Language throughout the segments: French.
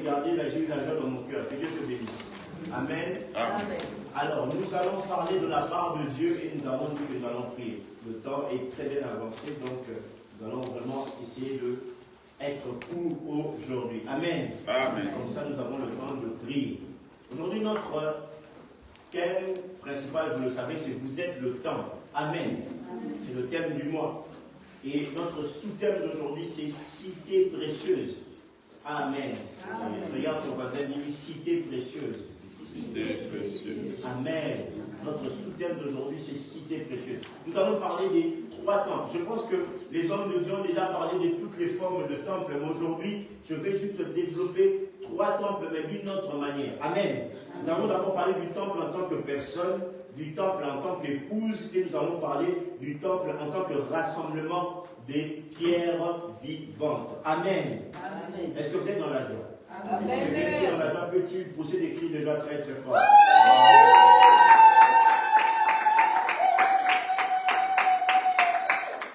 j'ai gardé la joie dans mon cœur. Que Dieu te bénisse. Amen. Amen. Alors, nous allons parler de la part de Dieu et nous avons dit que nous allons prier. Le temps est très bien avancé, donc nous allons vraiment essayer de être court aujourd'hui. Amen. Amen. Comme ça, nous avons le temps de prier. Aujourd'hui, notre thème principal, vous le savez, c'est vous êtes le temple. Amen. C'est le thème du mois. Et notre sous-thème d'aujourd'hui, c'est cité précieuse. Amen. Regarde ton voisin, dis cité précieuse. Cité précieuse. Amen. Notre sous-thème d'aujourd'hui, c'est cité précieuse. Nous allons parler des 3 temples. Je pense que les hommes de Dieu ont déjà parlé de toutes les formes de temples, mais aujourd'hui, je vais juste développer 3 temples, mais d'une autre manière. Amen. Nous allons d'abord parler du temple en tant que personne, du temple en tant qu'épouse, et nous allons parler du temple en tant que rassemblement des pierres vivantes. Amen. Amen. Est-ce que vous êtes dans la joie? Amen. Celui qui est dans la joie peut-il pousser des cris de joie très très forts?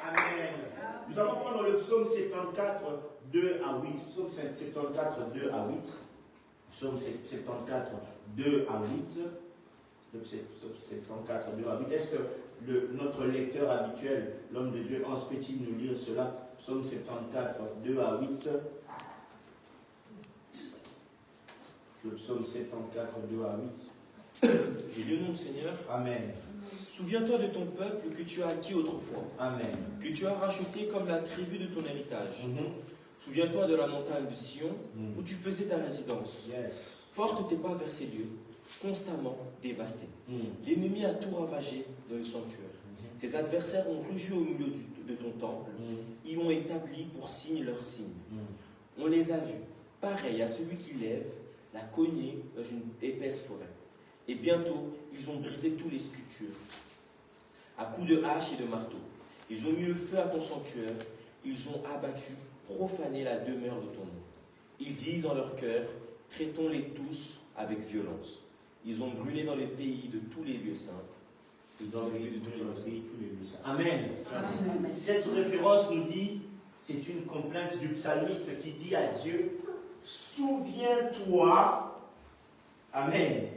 Amen. Nous allons prendre le psaume 74, 2 à 8. Psaume 74, 2 à 8. Psaume 74, 2 à 8. Psaume 74, 2 à 8. Est-ce que notre lecteur habituel, l'homme de Dieu, Hans, peut-il nous lire cela? Psaume 74, 2 à 8. Le psaume 74, 2 à 8. Et le nom du Seigneur. Amen. Souviens-toi de ton peuple que tu as acquis autrefois, Amen. que tu as racheté comme la tribu de ton héritage. Mm-hmm. Souviens-toi de la montagne de Sion, Mm. où tu faisais ta résidence. Yes. Porte tes pas vers ces lieux, constamment dévastés. Mm. L'ennemi a tout ravagé dans le sanctuaire. Tes adversaires ont rugi au milieu de ton temple. Mm. Ils ont établi pour signe leur signe. Mm. On les a vus, pareils à celui qui lève la cognée dans une épaisse forêt. Et bientôt, ils ont brisé tous les sculptures, à coups de hache et de marteau. Ils ont mis le feu à ton sanctuaire. Ils ont abattu, profané la demeure de ton nom. Ils disent en leur cœur, traitons-les tous avec violence. Ils ont brûlé dans les pays de tous les lieux saints. Ils ont brûlé de tous les lieux saints. Amen. Amen. Cette référence nous dit, c'est une complainte du psalmiste qui dit à Dieu, souviens-toi, Amen,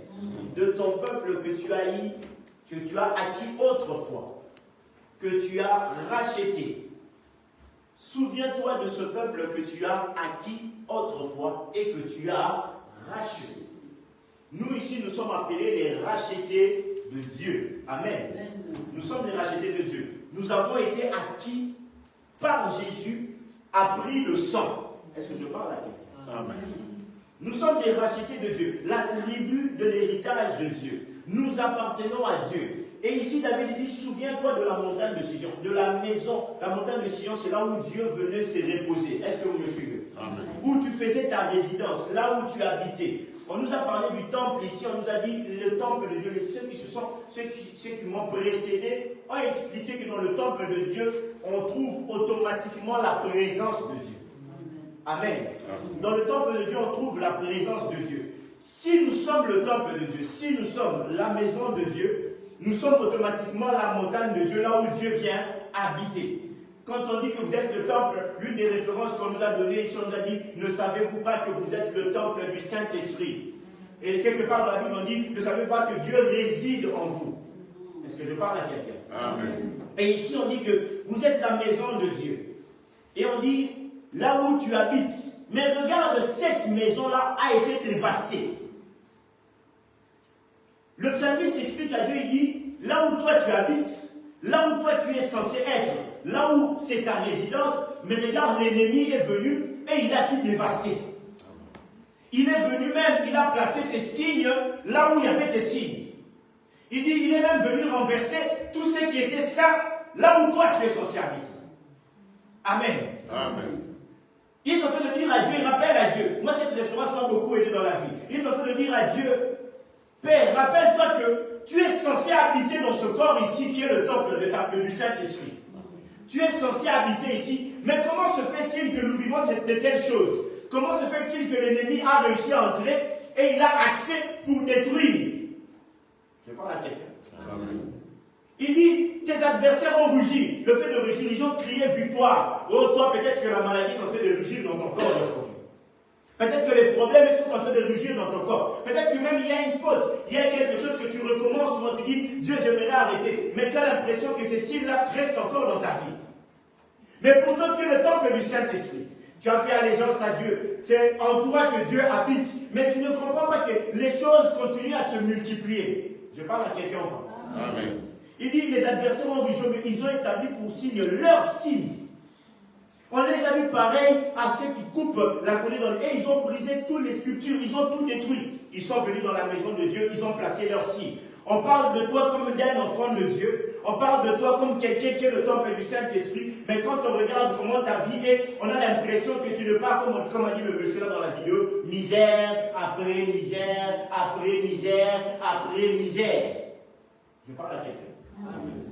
de ton peuple que tu as acquis autrefois, que tu as racheté. Souviens-toi de ce peuple que tu as acquis autrefois et que tu as racheté. Nous ici, nous sommes appelés les rachetés de Dieu. Amen. Nous sommes les rachetés de Dieu. Nous avons été acquis par Jésus à prix de sang. Est-ce que je parle à quelqu'un? Amen. Nous sommes des rachetés de Dieu, la tribu de l'héritage de Dieu. Nous appartenons à Dieu. Et ici, David dit, souviens-toi de la montagne de Sion, de la maison. La montagne de Sion, c'est là où Dieu venait se reposer. Est-ce que vous me suivez? Amen. Où tu faisais ta résidence, là où tu habitais. On nous a parlé du temple ici, on nous a dit le temple de Dieu. Et ceux qui m'ont précédé ont expliqué que dans le temple de Dieu, on trouve automatiquement la présence de Dieu. Amen. Dans le temple de Dieu, on trouve la présence de Dieu. Si nous sommes le temple de Dieu, si nous sommes la maison de Dieu, nous sommes automatiquement la montagne de Dieu, là où Dieu vient habiter. Quand on dit que vous êtes le temple, l'une des références qu'on nous a données ici, on nous a dit, ne savez-vous pas que vous êtes le temple du Saint-Esprit? Et quelque part dans la Bible, on dit, ne savez-vous pas que Dieu réside en vous? Est-ce que je parle à quelqu'un? Amen. Et ici, on dit que vous êtes la maison de Dieu. Et on dit, là où tu habites. Mais regarde, cette maison-là a été dévastée. Le psalmiste explique à Dieu, il dit, là où toi tu habites, là où toi tu es censé être, là où c'est ta résidence, mais regarde, l'ennemi est venu et il a tout dévasté. Il est venu même, il a placé ses signes là où il y avait des signes. Il dit, il est même venu renverser tout ce qui était saint là où toi tu es censé habiter. Amen. Amen. Il est en train de dire à Dieu, il rappelle à Dieu. Moi, cette référence m'a beaucoup aidé dans la vie. Il est en train de dire à Dieu, Père, rappelle-toi que tu es censé habiter dans ce corps ici qui est le temple du Saint-Esprit. Tu es censé habiter ici. Mais comment se fait-il que nous vivons de telles choses? Comment se fait-il que l'ennemi a réussi à entrer et il a accès pour détruire? Je parle à quelqu'un. Amen. Il dit, tes adversaires ont rugi. Le fait de rugir, ils ont crié victoire. Oh, toi, peut-être que la maladie est en train de rugir dans ton corps aujourd'hui. Peut-être que les problèmes sont en train de rugir dans ton corps. Peut-être que même il y a une faute. Il y a quelque chose que tu recommences souvent. Tu dis, Dieu, j'aimerais arrêter. Mais tu as l'impression que ces signes-là restent encore dans ta vie. Mais pourtant, tu es le temple du Saint-Esprit. Tu as fait allégeance à Dieu. C'est en toi que Dieu habite. Mais tu ne comprends pas que les choses continuent à se multiplier. Je parle à quelqu'un. Amen. Il dit, les adversaires ont du jeu, mais ils ont établi pour signe leur signe. On les a vus pareils à ceux qui coupent la colline et ils ont brisé toutes les sculptures, ils ont tout détruit. Ils sont venus dans la maison de Dieu, ils ont placé leur signe. On parle de toi comme d'un enfant de Dieu. On parle de toi comme quelqu'un qui est le temple du Saint-Esprit. Mais quand on regarde comment ta vie est, on a l'impression que tu ne pars comme a dit le monsieur là dans la vidéo, misère, après misère, après misère, après misère. Je parle à quelqu'un. Amen.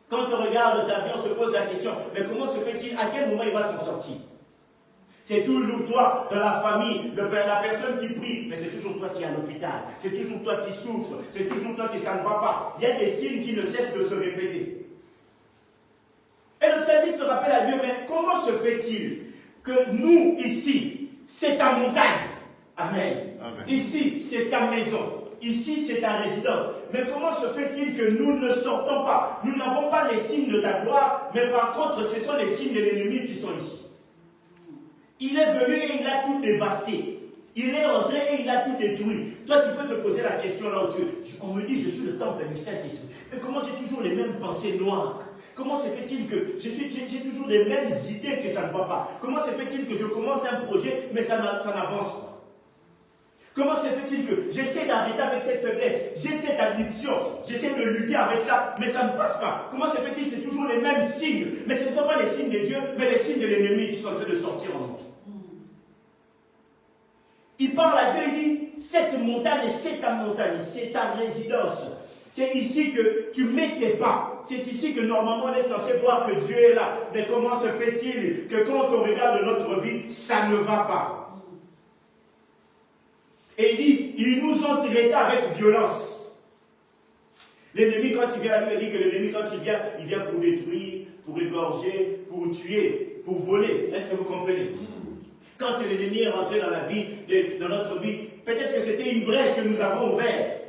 Quand on regarde ta vie, on se pose la question, mais comment se fait-il, à quel moment il va s'en sortir? C'est toujours toi, dans la famille, la personne qui prie, mais c'est toujours toi qui es à l'hôpital, c'est toujours toi qui souffre, c'est toujours toi qui ça ne va pas. Il y a des signes qui ne cessent de se répéter. Et le psalmiste rappelle à Dieu, mais comment se fait-il que nous, ici, c'est ta montagne? Amen. Amen. Ici, c'est ta maison. Ici, c'est ta résidence. Mais comment se fait-il que nous ne sortons pas? Nous n'avons pas les signes de ta gloire, mais par contre, ce sont les signes de l'ennemi qui sont ici. Il est venu et il a tout dévasté. Il est entré et il a tout détruit. Toi, tu peux te poser la question là au-dessus. On me dit, je suis le temple du Saint-Esprit. Mais comment j'ai toujours les mêmes pensées noires? Comment se fait-il que j'ai toujours les mêmes idées que ça ne va pas? Comment se fait-il que je commence un projet, mais ça n'avance pas? Comment se fait-il que j'essaie d'arrêter avec cette faiblesse, j'ai cette addiction, j'essaie de lutter avec ça, mais ça ne passe pas? Comment se fait-il que c'est toujours les mêmes signes? Mais ce ne sont pas les signes de Dieu, mais les signes de l'ennemi qui sont en train de sortir en nous. Il parle à Dieu, il dit, cette montagne, c'est ta montagne, c'est ta résidence. C'est ici que tu mets tes pas. C'est ici que normalement on est censé voir que Dieu est là. Mais comment se fait-il que quand on regarde notre vie, ça ne va pas? Et il dit, ils nous ont traités avec violence. L'ennemi, quand il vient à lui, il dit que l'ennemi, quand il vient pour détruire, pour égorger, pour tuer, pour voler. Est-ce que vous comprenez? Quand l'ennemi est rentré dans la vie, dans notre vie, peut-être que c'était une brèche que nous avons ouverte.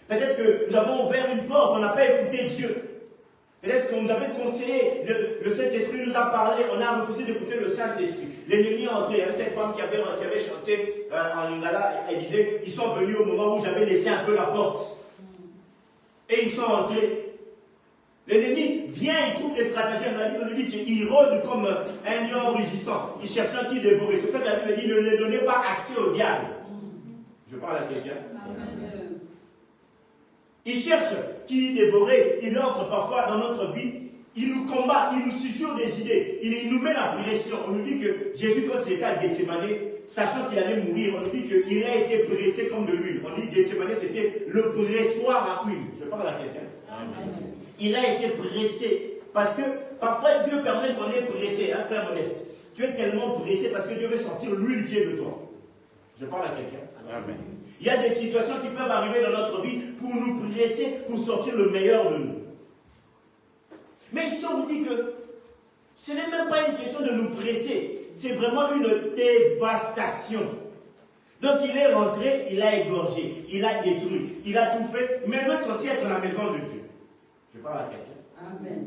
Peut-être que nous avons ouvert une porte, on n'a pas écouté Dieu. Peut-être qu'on nous avait conseillé, le Saint-Esprit nous a parlé, on a refusé d'écouter le Saint-Esprit. L'ennemi est entré, il y avait cette femme qui avait chanté en Lingala, elle disait, ils sont venus au moment où j'avais laissé un peu la porte. Et ils sont entrés. L'ennemi vient et trouve des stratagèmes. La Bible nous dit qu'il rôde comme un lion rugissant. Il cherche un qui dévorer. C'est ça que la Bible dit, ne lui donnez pas accès au diable. Je parle à quelqu'un. Il cherche qui dévorer. Il entre parfois dans notre vie. Il nous combat, il nous susurre des idées. Il nous met la pression. On nous dit que Jésus, quand il était à Gethsemane, sachant qu'il allait mourir, on nous dit qu'il a été pressé comme de l'huile. On dit que Gethsemane, c'était le pressoir à huile. Je parle à quelqu'un. Amen. Il a été pressé. Parce que parfois Dieu permet qu'on est pressé, hein, frère Modeste. Tu es tellement pressé parce que Dieu veut sortir l'huile qui est de toi. Je parle à quelqu'un. Amen. Il y a des situations qui peuvent arriver dans notre vie pour nous presser, pour sortir le meilleur de nous. Mais ici on nous dit que ce n'est même pas une question de nous presser. C'est vraiment une dévastation. Donc il est rentré, il a égorgé, il a détruit, il a tout fait, mais il est censé être la maison de Dieu. Je parle à quelqu'un. Amen.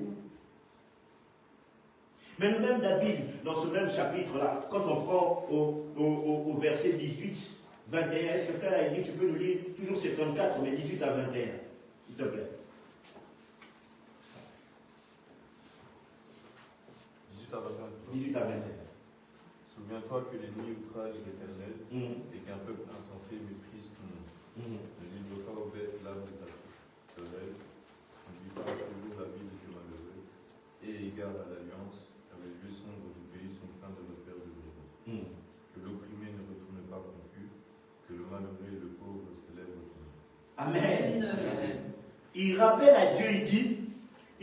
Mais même David, dans ce même chapitre-là, quand on prend au verset 18, 21, est-ce que frère a dit, tu peux nous lire toujours 74, mais 18 à 21, s'il te plaît. 18 à 21. Souviens-toi que l'ennemi outrage l'Éternel et qu'un peuple insensé méprise ton nom. Ne livre pas aux bêtes l'âme de ta querelle. N'oublie pas toujours la vie de tes malheureux et égare à l'alliance, car les lieux sombres du pays sont pleins de repères de brigand. Que l'opprimé ne retourne pas confus, que le malheureux et le pauvre célèbrent ton nom. Amen. Amen. Il rappelle à Dieu, il dit,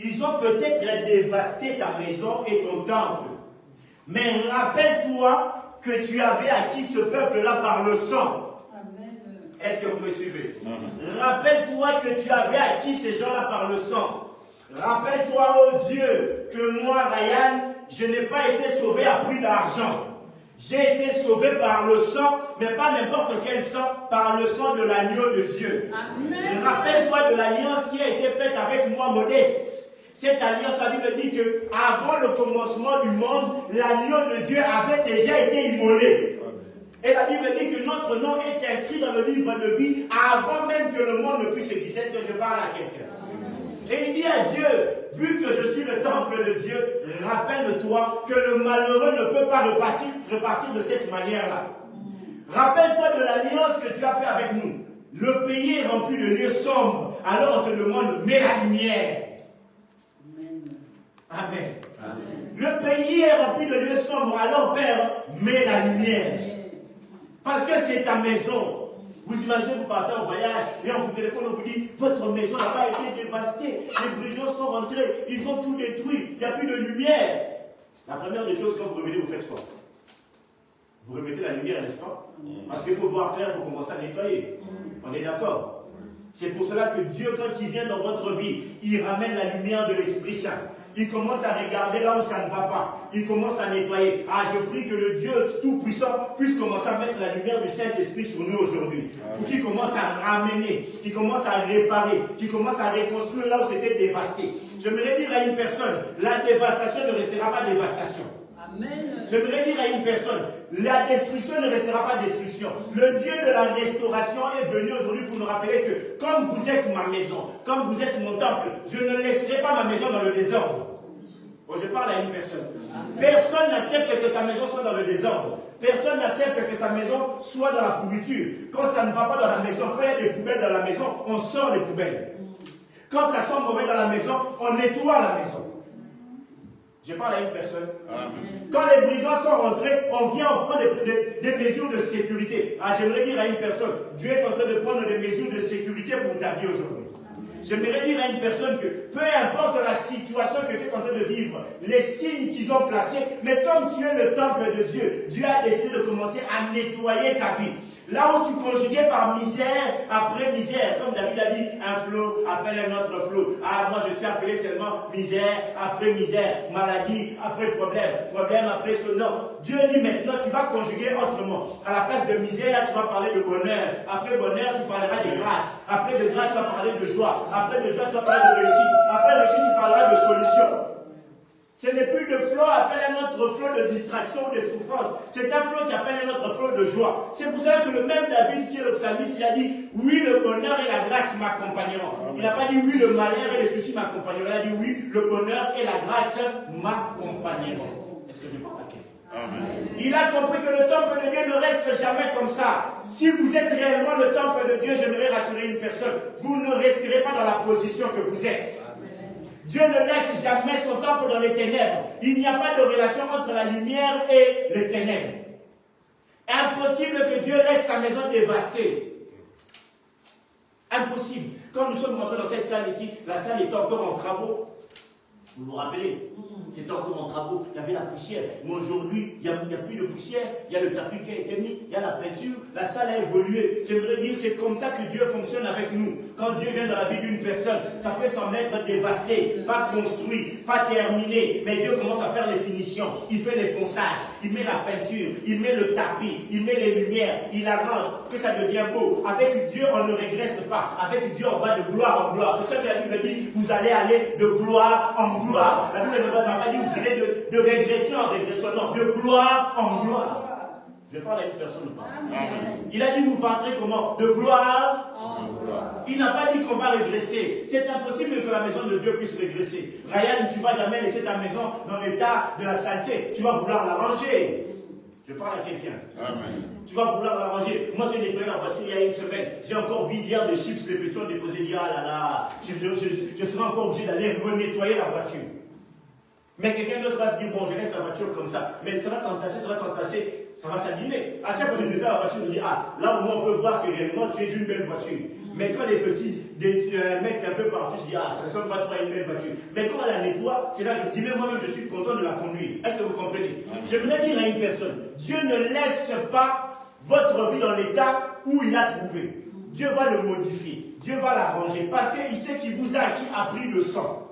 ils ont peut-être dévasté ta maison et ton temple. Mais rappelle-toi que tu avais acquis ce peuple-là par le sang. Amen. Est-ce que vous me suivez? Rappelle-toi que tu avais acquis ces gens-là par le sang. Rappelle-toi, oh Dieu, que moi, Ryan, je n'ai pas été sauvé à prix d'argent. J'ai été sauvé par le sang, mais pas n'importe quel sang, par le sang de l'agneau de Dieu. Rappelle-toi de l'alliance qui a été faite avec moi, Modeste. Cette alliance, la Bible dit que avant le commencement du monde, l'agneau de Dieu avait déjà été immolé. Et la Bible dit que notre nom est inscrit dans le livre de vie avant même que le monde ne puisse exister. Est-ce que je parle à quelqu'un? Et il dit à Dieu, vu que je suis le temple de Dieu, rappelle-toi que le malheureux ne peut pas repartir de cette manière-là. Rappelle-toi de l'alliance que tu as fait avec nous. Le pays est rempli de lieux sombres. Alors on te demande, mets la lumière. Amen. Amen. Le pays est rempli de lieux sombres. Alors Père, mets la lumière. Parce que c'est ta maison. Vous imaginez, vous partez en voyage et on vous téléphone, on vous dit, votre maison n'a pas été dévastée, les brigands sont rentrés, ils ont tout détruit, il n'y a plus de lumière. La première des choses, quand vous revenez, vous faites quoi? Vous remettez la lumière, n'est-ce pas? Parce qu'il faut voir clair pour commencer à nettoyer. On est d'accord? C'est pour cela que Dieu, quand il vient dans votre vie, il ramène la lumière de l'Esprit Saint. Il commence à regarder là où ça ne va pas. Il commence à nettoyer. Ah, je prie que le Dieu Tout-Puissant puisse commencer à mettre la lumière du Saint-Esprit sur nous aujourd'hui. Pour qu'il commence à ramener, qu'il commence à réparer, qu'il commence à reconstruire là où c'était dévasté. J'aimerais dire à une personne, la dévastation ne restera pas dévastation. Amen. J'aimerais dire à une personne, la destruction ne restera pas destruction. Le Dieu de la restauration est venu aujourd'hui pour nous rappeler que comme vous êtes ma maison, comme vous êtes mon temple, je ne laisserai pas ma maison dans le désordre. Oh, je parle à une personne. Personne n'accepte que sa maison soit dans le désordre. Personne n'accepte que sa maison soit dans la pourriture. Quand ça ne va pas dans la maison, quand il y a des poubelles dans la maison, on sort les poubelles. Quand ça sent mauvais dans la maison, on nettoie la maison. Je parle à une personne. Amen. Quand les brigands sont rentrés, on vient prendre des mesures de sécurité. Ah, j'aimerais dire à une personne, Dieu est en train de prendre des mesures de sécurité pour ta vie aujourd'hui. J'aimerais dire à une personne que peu importe la situation que tu es en train de vivre, les signes qu'ils ont placés, mais comme tu es le temple de Dieu, Dieu a décidé de commencer à nettoyer ta vie. Là où tu conjuguais par misère après misère, comme David a dit, un flot appelle un autre flot. Ah, moi je suis appelé seulement misère après misère, maladie après problème, problème après ce. Non, Dieu dit maintenant tu vas conjuguer autrement. À la place de misère, tu vas parler de bonheur. Après bonheur, tu parleras de grâce. Après de grâce, tu vas parler de joie. Après de joie, tu vas parler de réussite. Après réussite, tu parleras de solution. Ce n'est plus le flot appelle un autre flot de distraction ou de souffrance. C'est un flot qui appelle un autre flot de joie. C'est pour cela que le même David, qui est le psalmiste, il a dit oui, le bonheur et la grâce m'accompagneront. Il n'a pas dit oui, le malheur et les soucis m'accompagneront. Il a dit oui, le bonheur et la grâce m'accompagneront. Est-ce que je parle à quelqu'un? Amen. Il a compris que le temple de Dieu ne reste jamais comme ça. Si vous êtes réellement le temple de Dieu, j'aimerais rassurer une personne, vous ne resterez pas dans la position que vous êtes. Dieu ne laisse jamais son temple dans les ténèbres. Il n'y a pas de relation entre la lumière et les ténèbres. Impossible que Dieu laisse sa maison dévastée. Impossible. Quand nous sommes rentrés dans cette salle ici, la salle était encore en travaux. Vous vous rappelez? C'était encore en travaux, il y avait la poussière. Mais aujourd'hui, il n'y a plus de poussière, il y a le tapis qui a été mis, il y a la peinture, la salle a évolué. J'aimerais dire, c'est comme ça que Dieu fonctionne avec nous. Quand Dieu vient dans la vie d'une personne, ça peut s'en être dévasté, pas construit, pas terminé. Mais Dieu commence à faire les finitions, il fait les ponçages, il met la peinture, il met le tapis, il met les lumières, il arrange, que ça devient beau. Avec Dieu, on ne régresse pas. Avec Dieu, on va de gloire en gloire. C'est ça que la Bible dit, vous allez aller de gloire en gloire. La Bible ne va pas dire, vous allez de régression en régression, non, de gloire en gloire. Je parle à une personne ou pas? Il a dit, vous partirez comment? De gloire en gloire. Il n'a pas dit qu'on va régresser. C'est impossible que la maison de Dieu puisse régresser. Ryan, tu ne vas jamais laisser ta maison dans l'état de la saleté. Tu vas vouloir la ranger. Je parle à quelqu'un. Tu vas vouloir la ranger. Moi, j'ai nettoyé la voiture il y a une semaine. J'ai encore vu hier des chips, les petits ont déposé. Dit, ah là là, je serai encore obligé d'aller renettoyer la voiture. Mais quelqu'un d'autre va se dire, bon, je laisse la voiture comme ça. Mais ça va s'entasser, ça va s'abîmer. À chaque fois que je nettoie la voiture, je me dis, ah, là au moins on peut voir que réellement tu es une belle voiture. Mais quand les petits mettent un peu partout, je dis, ah, ça ne ressemble pas trop à une belle voiture. Mais quand elle la nettoie, c'est là que je me dis, mais moi-même, je suis content de la conduire. Est-ce que vous comprenez? J'aimerais dire à une personne, Dieu ne laisse pas votre vie dans l'état où il a trouvé. Dieu va le modifier. Dieu va l'arranger. Parce qu'il sait qu'il vous a acquis a pris le sang.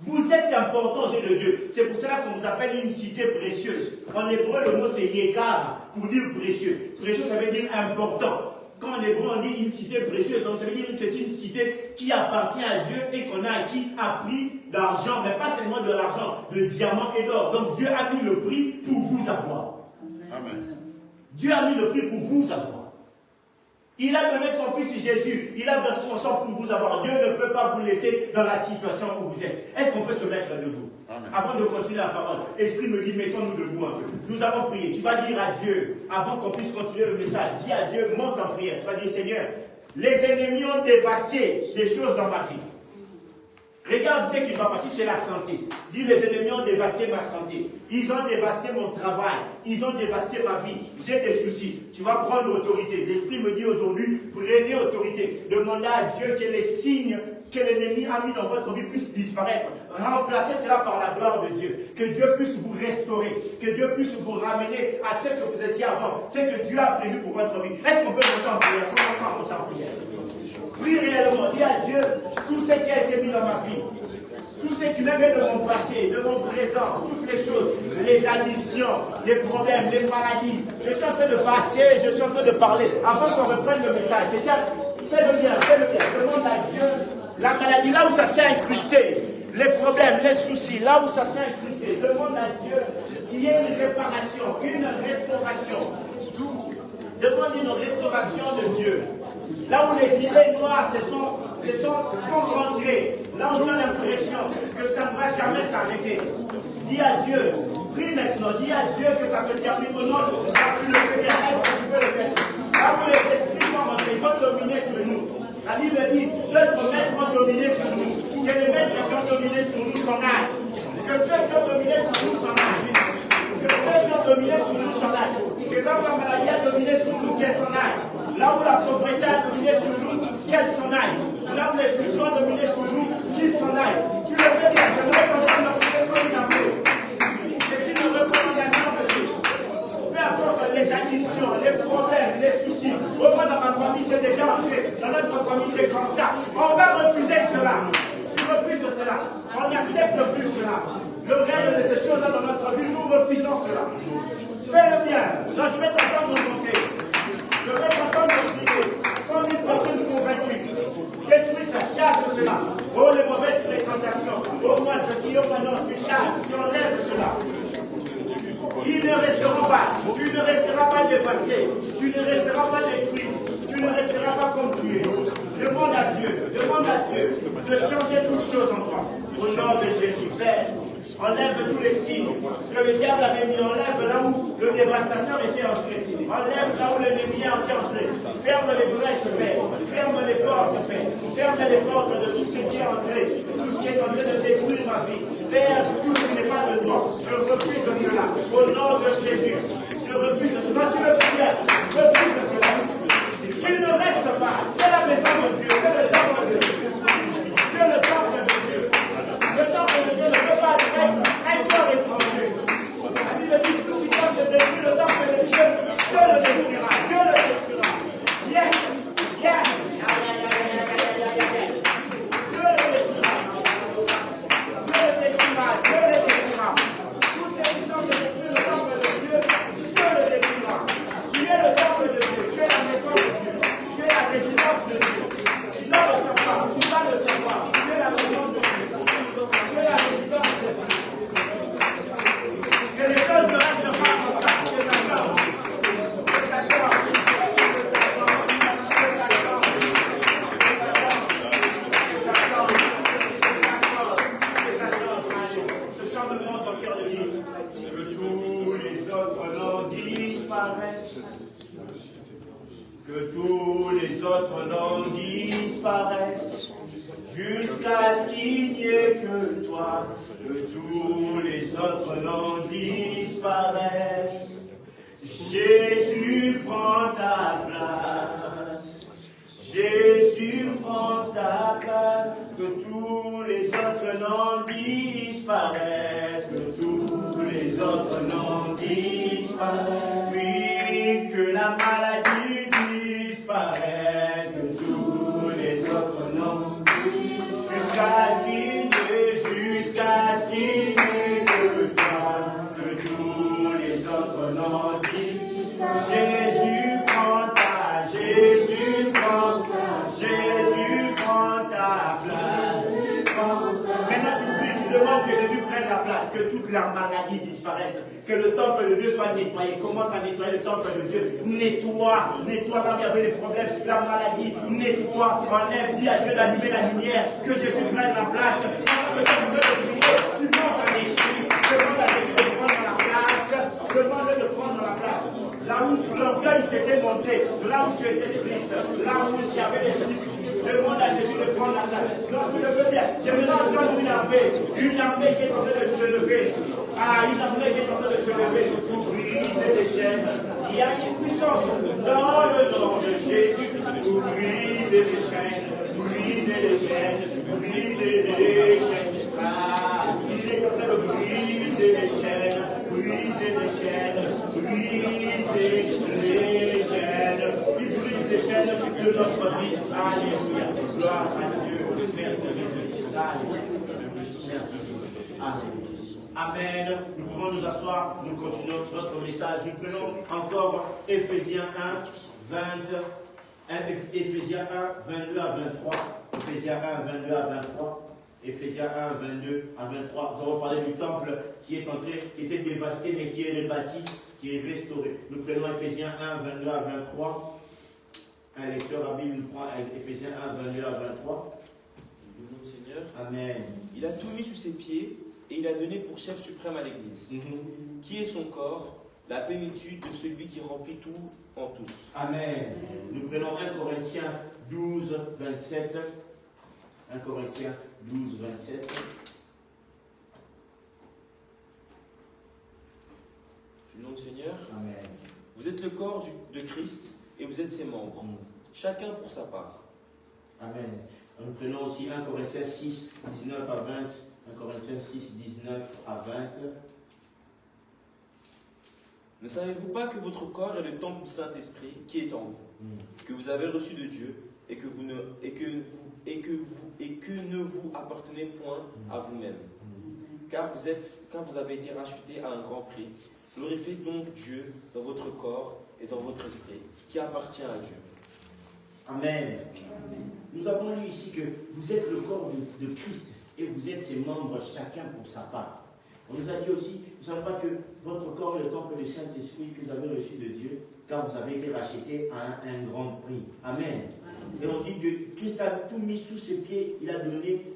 Vous êtes important aux yeux de Dieu. C'est pour cela qu'on vous appelle une cité précieuse. En hébreu, le mot c'est yekar, pour dire précieux. Précieux, ça veut dire important. Quand en hébreu, on dit une cité précieuse, donc ça veut dire que c'est une cité qui appartient à Dieu et qu'on a acquis à prix d'argent, mais pas seulement de l'argent, de diamants et d'or. Donc Dieu a mis le prix pour vous avoir. Amen. Dieu a mis le prix pour vous avoir. Il a donné son fils Jésus. Il a versé son sang pour vous avoir. Dieu ne peut pas vous laisser dans la situation où vous êtes. Est-ce qu'on peut se mettre debout? Amen. Avant de continuer la parole, Esprit me dit, mettons-nous debout un peu. Nous allons prier. Tu vas dire à Dieu, avant qu'on puisse continuer le message, dis à Dieu, monte en prière. Tu vas dire, Seigneur, les ennemis ont dévasté des choses dans ma vie. Regarde ce qui va passer, c'est la santé. Dis, les ennemis ont dévasté ma santé. Ils ont dévasté mon travail. Ils ont dévasté ma vie. J'ai des soucis. Tu vas prendre l'autorité. L'Esprit me dit aujourd'hui, prenez autorité. Demandez à Dieu que les signes que l'ennemi a mis dans votre vie puissent disparaître. Remplacez cela par la gloire de Dieu. Que Dieu puisse vous restaurer. Que Dieu puisse vous ramener à ce que vous étiez avant. Ce que Dieu a prévu pour votre vie. Est-ce qu'on peut monter en prière? Commençons à monter en prière. Prie réellement, dis à Dieu tout ce qui a été mis dans ma vie, tout ce qui m'est mis de mon passé, de mon présent, toutes les choses, les addictions, les problèmes, les maladies. Je suis en train de passer, je suis en train de parler. Avant qu'on reprenne le message, fais-le bien, demande à Dieu la maladie, là où ça s'est incrusté, les problèmes, les soucis, là où ça s'est incrusté, demande à Dieu qu'il y ait une réparation, une restauration. Demande une restauration de Dieu. Là où les idées noires se sont rentrées, là où tu as l'impression que ça ne va jamais s'arrêter. Dis à Dieu, prie maintenant, dis à Dieu que ça se termine au nom de Dieu. Tu le fais bien, est-ce que tu peux le faire? Là où les esprits sont rentrés, ils vont dominer sur nous. La Bible dit, d'autres maîtres vont dominer sur nous. Que les maîtres qui ont dominé sur nous s'en aillent. Que ceux qui ont dominé sur nous s'en aillent. Que ceux qui ont dominé sur nous s'en aillent. Que là où la maladie a dominé sur nous, qu'elle s'en aille. Là où la pauvreté a dominé sur nous, qu'elle s'en aille. Là où les soucis ont dominé sur nous, qu'ils s'en aillent. Tu le fais bien, je ne vais pas dire comme une amour. C'est une recommandation de Dieu. Peu importe les addictions, les problèmes, les soucis. Au moins dans ma famille, c'est déjà entré. Dans notre famille, c'est comme ça. On va refuser cela. Tu refuses cela. On n'accepte plus cela. Le règne de ces choses-là dans notre vie, nous refusons cela. Fais-le bien. Non, je vais t'entendre monter. Je vais t'entendre prier. Comme une personne convaincue. Détruis ça, chasse cela. Oh, les mauvaises fréquentations. Oh, moi, je dis, oh, maintenant, tu chasses, tu enlèves cela. Ils ne resteront pas. Tu ne resteras pas dévasté. Tu ne resteras pas détruit. Tu ne resteras pas comme tu es. Demande à Dieu de changer toutes choses en toi. Au nom de Jésus, Père. Enlève tous les signes que le diable avait mis. Enlève là où le dévastateur était entré. Enlève là où l'ennemi est entré. Ferme les brèches, Père. Ferme les portes, Père. Ferme les portes de tout ce qui est entré. Tout ce qui est en train de détruire ma vie. Père, tout ce qui n'est pas de toi. Je refuse cela. Au nom de Jésus. Je refuse cela. Si le Seigneur refuse cela. Qu'il ne reste pas. C'est la maison de Dieu. C'est le temple de Dieu. C'est le temple de Dieu. Le temple de Dieu ne peut pas être un corps étranger. La Bible dit que tout qui tente de détruire le temple de Dieu, Dieu le détruira. Dieu le détruira. Yes. Yes. Dieu le détruira. Dieu le détruira. Dieu le détruira. Tous ceux qui tentent de détruire le temple de Dieu, Dieu le détruira. Tu es le temple de Dieu. Tu es la maison de Dieu. Tu es la résidence de Dieu. Tu dois le savoir. Tu dois le savoir. Tu es la maison de Dieu. Tu es la résidence de Dieu. Que les choses ne restent pas comme ça. Que ça change. Que ça change. Que ça change. Que ça change. Que ça change. Que ça change. Ce changement dans le cœur de Dieu. Que tous les autres noms disparaissent. Que tous les autres noms disparaissent. Jusqu'à ce qu'il n'y ait que toi, que tous les autres noms disparaissent. Jésus prend ta place. Jésus prend ta place. Que tous les autres noms disparaissent. Que tous les autres noms disparaissent. Oui, que la maladie disparaisse. Que tous les autres noms jusqu'à ce qu'il n'y ait toute la maladie disparaisse. Que le temple de Dieu soit nettoyé. Commence à nettoyer le temple de Dieu. Nettoie là où il y avait des problèmes. La maladie, nettoie, enlève, dis à Dieu d'allumer la lumière. Que Jésus prenne la place. Tu montes à l'esprit. Demande à Jésus de prendre la place. Demande-le de prendre la place. Là où l'orgueil t'était monté, là où tu étais triste, là où tu avais des difficultés, demande à Jésus de prendre la place. Donc tu le veux bien. J'aimerais entendre une armée qui est en train de se lever. Ah, une armée qui est en train de se lever pour briser les chaînes. Il y a une puissance dans le nom de Jésus pour briser les chaînes, briser les chaînes, briser les chaînes. Ah, il est en train de briser les chaînes, briser les chaînes, briser les chaînes. Il brise les chaînes de notre vie. Alléluia. Gloire à Dieu. Merci Jésus. Merci Jésus. Amen. Amen. Nous pouvons nous asseoir, nous continuons notre message. Nous prenons encore Éphésiens 1, 22 à 23. Éphésiens 1, 22 à 23. Éphésiens 1, 22 à 23. Nous avons parlé du temple qui était dévasté, mais qui est rebâti, qui est restauré. Nous prenons Éphésiens 1, 22 à 23. Un lecteur à Bible nous prend Éphésiens 1, 22 à 23. Le nom du Seigneur. Amen. Il a tout mis sous ses pieds et il a donné pour chef suprême à l'Église, qui est son corps, la plénitude de celui qui remplit tout en tous. Amen. Nous prenons 1 Corinthiens 12, 27. 1 Corinthiens 12, 27. Le nom du Seigneur. Amen. Vous êtes le corps de Christ et vous êtes ses membres, chacun pour sa part. Amen. Nous prenons aussi 1 Corinthiens 6, 19 à 20. 1 Corinthiens 6, 19 à 20. Ne savez-vous pas que votre corps est le temple du Saint-Esprit qui est en vous, que vous avez reçu de Dieu et que ne vous appartenez point à vous-même, car vous avez été rachetés à un grand prix. Glorifiez donc Dieu dans votre corps et dans votre esprit, qui appartient à Dieu. Amen. Nous avons lu ici que vous êtes le corps de Christ et vous êtes ses membres, chacun pour sa part. On nous a dit aussi, vous ne savez pas que votre corps est le temple du Saint-Esprit que vous avez reçu de Dieu, car vous avez été racheté à un grand prix. Amen. Et on dit que Christ a tout mis sous ses pieds, il a donné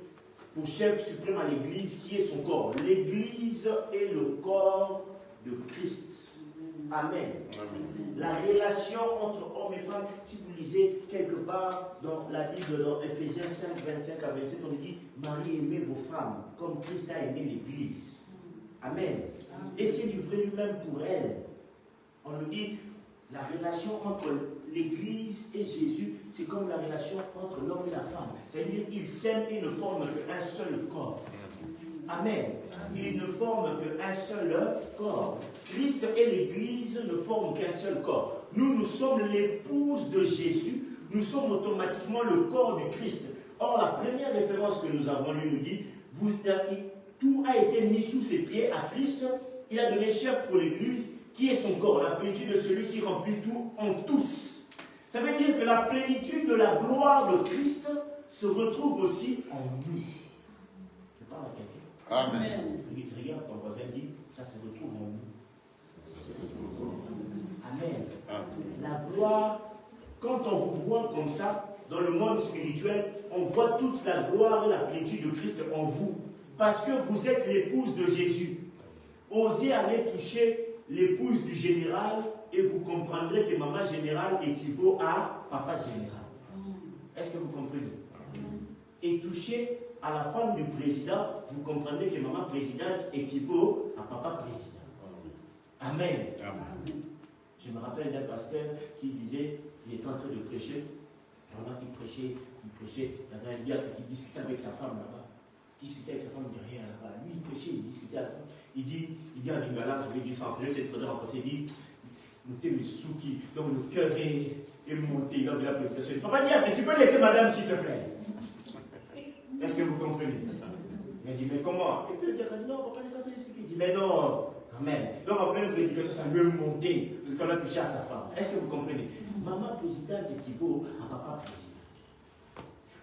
pour chef suprême à l'Église, qui est son corps. L'Église est le corps de Christ. Amen. La relation entre hommes et femmes, si vous lisez quelque part dans la Bible, dans Éphésiens 5, 25 à 27, on dit, Marie, aimez vos femmes, comme Christ a aimé l'Église. Amen. Et s'est livré lui-même pour elle. On nous dit, la relation entre l'Église et Jésus, c'est comme la relation entre l'homme et la femme. C'est-à-dire, ils s'aiment et ne forment qu'un seul corps. Amen. Ils ne forment qu'un seul corps. Christ et l'Église ne forment qu'un seul corps. Nous sommes l'épouse de Jésus. Nous sommes automatiquement le corps du Christ. Or, la première référence que nous avons lue nous dit, tout a été mis sous ses pieds à Christ. Il a donné chef pour l'Église, qui est son corps, la plénitude de celui qui remplit tout en tous. Ça veut dire que la plénitude de la gloire de Christ se retrouve aussi en nous. Je parle à quelqu'un. Amen. Regarde ton voisin, dit, ça se retrouve en nous. Amen. La gloire, quand on vous voit comme ça, dans le monde spirituel, on voit toute la gloire et la plénitude de Christ en vous. Parce que vous êtes l'épouse de Jésus. Osez aller toucher l'épouse du général et vous comprendrez que maman générale équivaut à papa général. Est-ce que vous comprenez? Et toucher à la femme du président, vous comprenez que maman présidente équivaut à papa président. Amen. Amen. Je me rappelle d'un pasteur qui disait, il était en train de prêcher, pendant qu'il prêchait, il y avait un diacre qui discutait avec sa femme là-bas. Il discutait avec sa femme derrière là-bas. Lui, il prêchait, il discutait avec la femme. Il dit en lingala, je vais dire ça en français, c'est très en français, il dit, nous t'es souki, donc le cœur est monté dans la prédication. Papa diacre, tu peux laisser madame s'il te plaît? Est-ce que vous comprenez? Il a dit, mais comment? Et puis le diacre a dit, non, papa, j'ai pas fait expliquer. Il dit, mais non, quand même. Donc en pleine prédication, ça lui est monté, parce qu'on a touché à sa femme. Est-ce que vous comprenez? Maman présidente équivaut à papa président.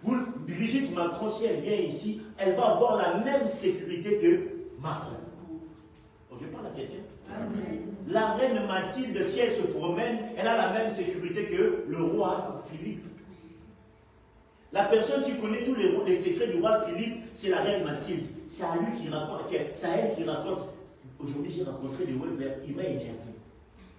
Vous, Brigitte Macron, si elle vient ici, elle va avoir la même sécurité que Macron. La reine Mathilde, si elle se promène, elle a la même sécurité que le roi Philippe. La personne qui connaît tous les secrets du roi Philippe, c'est la reine Mathilde. C'est à lui qui raconte, c'est à elle qui raconte. Aujourd'hui, j'ai rencontré des Wolvers, il m'a énervé.